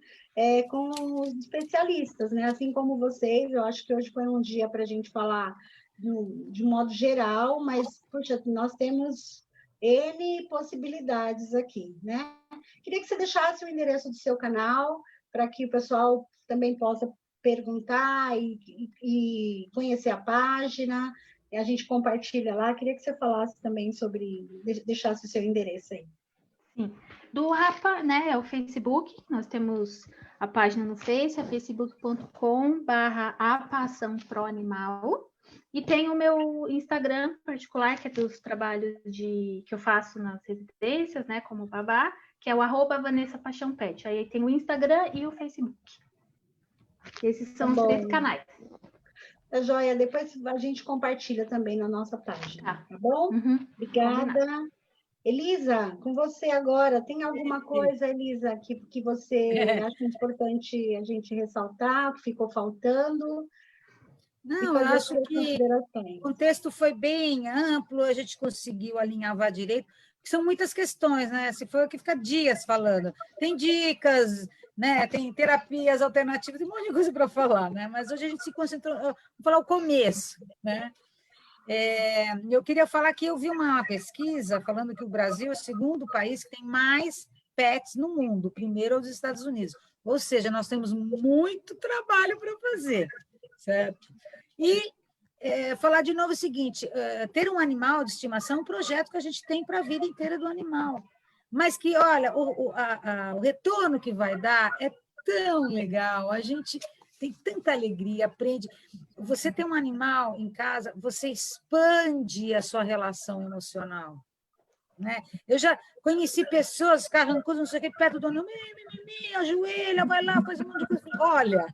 com os especialistas, né? Assim como vocês, eu acho que hoje foi um dia para a gente falar de modo geral, mas, puxa, nós temos N possibilidades aqui, né? Queria que você deixasse o endereço do seu canal para que o pessoal também possa perguntar e conhecer a página. A gente compartilha lá. Queria que você falasse também deixasse o seu endereço aí. Sim. do APA, né, é o Facebook. Nós temos a página no Face, é facebook.com/APA Ação Pro Animal. E tem o meu Instagram particular, que é dos trabalhos que eu faço nas residências, né, como babá, que é o @Vanessa Paixão Pet. Aí tem o Instagram e o Facebook. Esses são os 3 canais. Tá joia, depois a gente compartilha também na nossa página, tá bom? Uhum. Obrigada. Combinado. Elisa, com você agora. Tem alguma coisa, Elisa, que você acha importante a gente ressaltar, que ficou faltando? Não, eu acho que o contexto foi bem amplo, a gente conseguiu alinhavar direito, porque são muitas questões, né? Se for que fica dias falando. Tem dicas, né? Tem terapias alternativas, tem um monte de coisa para falar, né? Mas hoje a gente se concentrou, vou falar o começo, né? Eu queria falar que eu vi uma pesquisa falando que o Brasil é o segundo país que tem mais pets no mundo, o primeiro é os Estados Unidos. Ou seja, nós temos muito trabalho para fazer, certo? E falar de novo o seguinte, ter um animal de estimação é um projeto que a gente tem para a vida inteira do animal, mas que, olha, o retorno que vai dar é tão legal, a gente tem tanta alegria, aprende. Você tem um animal em casa, você expande a sua relação emocional, né? Eu já conheci pessoas, carrancudas, não sei o que, perto do dono, ajoelha, vai lá, faz um monte de coisa. Olha,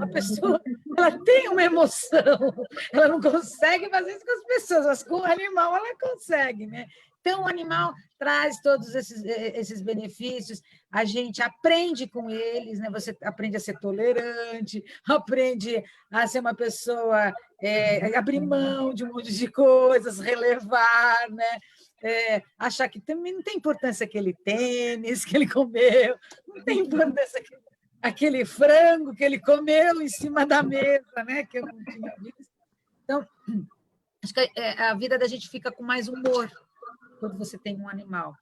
a pessoa ela tem uma emoção, ela não consegue fazer isso com as pessoas, mas com o animal ela consegue, né? Então, o animal traz todos esses benefícios, a gente aprende com eles, né? Você aprende a ser tolerante, aprende a ser uma pessoa, abrir mão de um monte de coisas, relevar, né? Achar que também não tem importância aquele tênis que ele comeu, não tem importância aquele frango que ele comeu em cima da mesa, né? Que eu não tinha visto. Então, acho que a vida da gente fica com mais humor quando você tem um animal.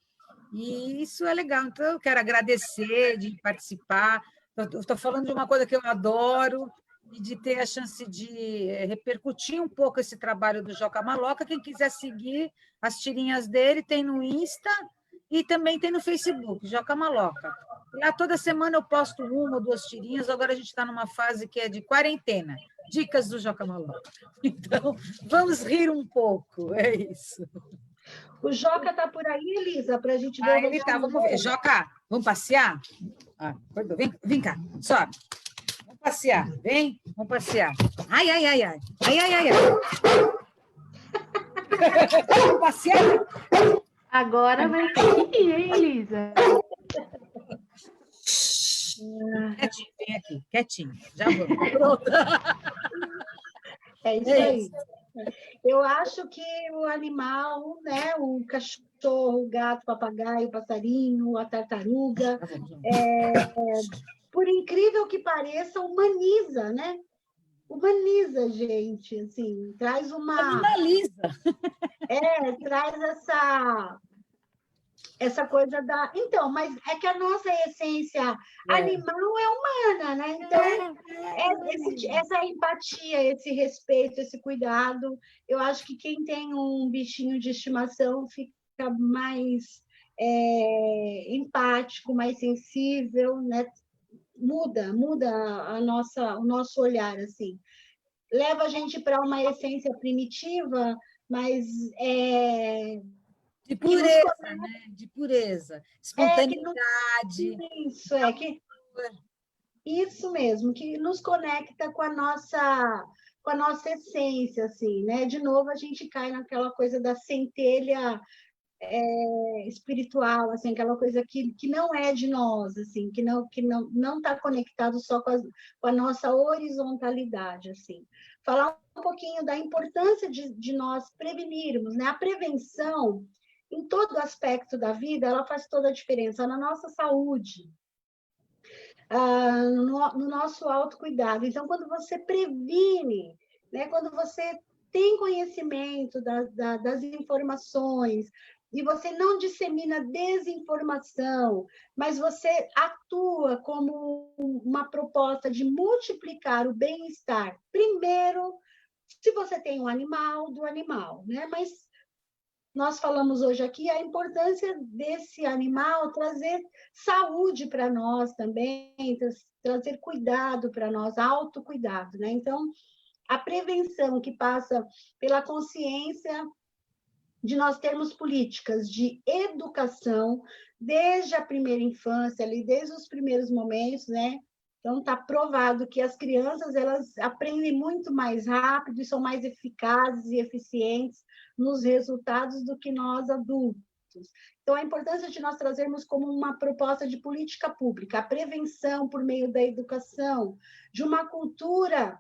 E isso é legal. Então, eu quero agradecer de participar. Estou falando de uma coisa que eu adoro e de ter a chance de repercutir um pouco esse trabalho do Joca Maloca. Quem quiser seguir as tirinhas dele, tem no Insta e também tem no Facebook, Joca Maloca. Lá toda semana eu posto 1 ou 2 tirinhas, agora a gente está numa fase que é de quarentena. Dicas do Joca Maloca. Então, vamos rir um pouco, é isso. O Joca está por aí, Elisa, para a gente ver. Ele tá, vamos ver. Joca, vamos passear? Vem cá, sobe. Vamos passear, vem? Vamos passear. Ai, ai, ai, ai. Ai, ai, ai, ai. Vamos passear? Agora vai ter que ir, hein, Elisa? Quietinho, vem aqui, quietinho. Já vamos. Pronto. É isso aí. Eu acho que o animal, né, o cachorro, o gato, o papagaio, o passarinho, a tartaruga, por incrível que pareça, humaniza, né? Humaniza a gente, assim, traz uma... Animaliza. Traz essa coisa da... Então, mas é que a nossa essência animal é humana, né? Então, essa empatia, esse respeito, esse cuidado, eu acho que quem tem um bichinho de estimação fica mais empático, mais sensível, né? Muda o nosso olhar, assim. Leva a gente para uma essência primitiva, mas de pureza, né? De pureza, espontaneidade. Isso mesmo, que nos conecta com a nossa essência, assim, né? De novo, a gente cai naquela coisa da centelha espiritual, assim, aquela coisa que não é de nós, assim, que não está conectado só com a nossa horizontalidade, assim. Falar um pouquinho da importância de nós prevenirmos, né? A prevenção, em todo aspecto da vida, ela faz toda a diferença na nossa saúde, no nosso autocuidado. Então, quando você previne, né? Quando você tem conhecimento das informações, e você não dissemina desinformação, mas você atua como uma proposta de multiplicar o bem-estar. Primeiro, se você tem um animal, do animal, né? Mas nós falamos hoje aqui a importância desse animal trazer saúde para nós também, trazer cuidado para nós, autocuidado, né? Então, a prevenção que passa pela consciência de nós termos políticas de educação desde a primeira infância, ali, desde os primeiros momentos, né? Então, está provado que as crianças elas aprendem muito mais rápido e são mais eficazes e eficientes nos resultados do que nós adultos. Então, a importância de nós trazermos como uma proposta de política pública a prevenção por meio da educação, de uma cultura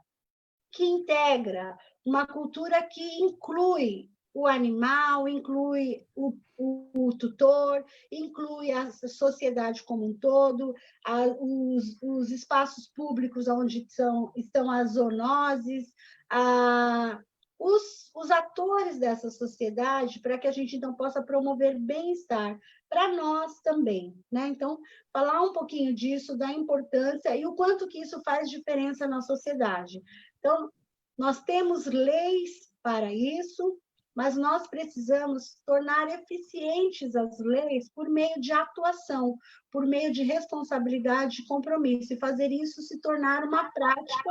que integra, uma cultura que inclui o animal, inclui o tutor, inclui a sociedade como um todo, os espaços públicos onde estão as zoonoses, os atores dessa sociedade, para que a gente, então, possa promover bem-estar para nós também, né? Então, falar um pouquinho disso, da importância e o quanto que isso faz diferença na sociedade. Então, nós temos leis para isso, mas nós precisamos tornar eficientes as leis por meio de atuação, por meio de responsabilidade e compromisso, e fazer isso se tornar uma prática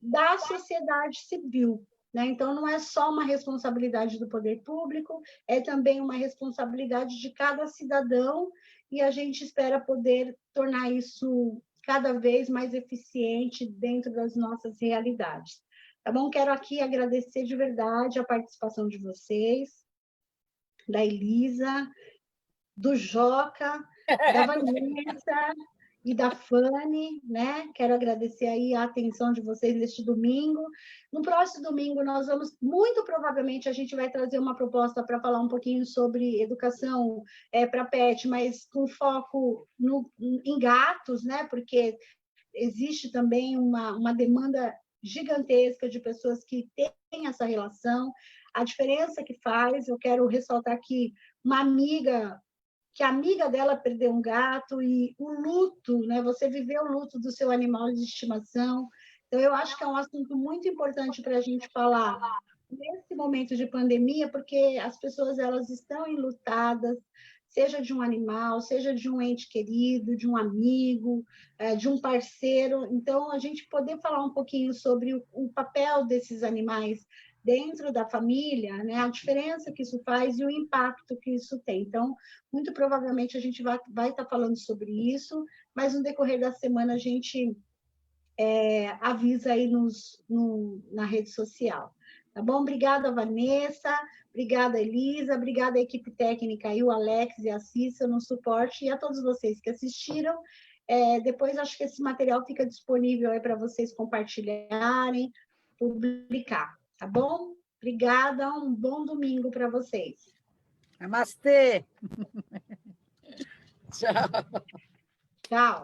da sociedade civil, né? Então, não é só uma responsabilidade do poder público, é também uma responsabilidade de cada cidadão, e a gente espera poder tornar isso cada vez mais eficiente dentro das nossas realidades. Tá bom? Quero aqui agradecer de verdade a participação de vocês, da Elisa, do Joca, da Vanessa e da Fanny, né? Quero agradecer aí a atenção de vocês neste domingo. No próximo domingo, nós vamos, muito provavelmente, a gente vai trazer uma proposta para falar um pouquinho sobre educação para pet, mas com foco em gatos, né? Porque existe também uma demanda gigantesca de pessoas que têm essa relação, a diferença que faz, eu quero ressaltar aqui uma amiga, que a amiga dela perdeu um gato, e o luto, né? Você viveu o luto do seu animal de estimação, então eu acho que é um assunto muito importante para a gente falar nesse momento de pandemia, porque as pessoas elas estão enlutadas, seja de um animal, seja de um ente querido, de um amigo, de um parceiro. Então, a gente poder falar um pouquinho sobre o papel desses animais dentro da família, né? A diferença que isso faz e o impacto que isso tem. Então, muito provavelmente a gente vai estar falando sobre isso, mas no decorrer da semana a gente avisa aí na rede social. Tá bom? Obrigada, Vanessa. Obrigada, Elisa. Obrigada à equipe técnica aí, o Alex e a Cissa no suporte, e a todos vocês que assistiram. Depois, acho que esse material fica disponível aí para vocês compartilharem, publicar. Tá bom? Obrigada. Um bom domingo para vocês. Namastê! Tchau. Tchau.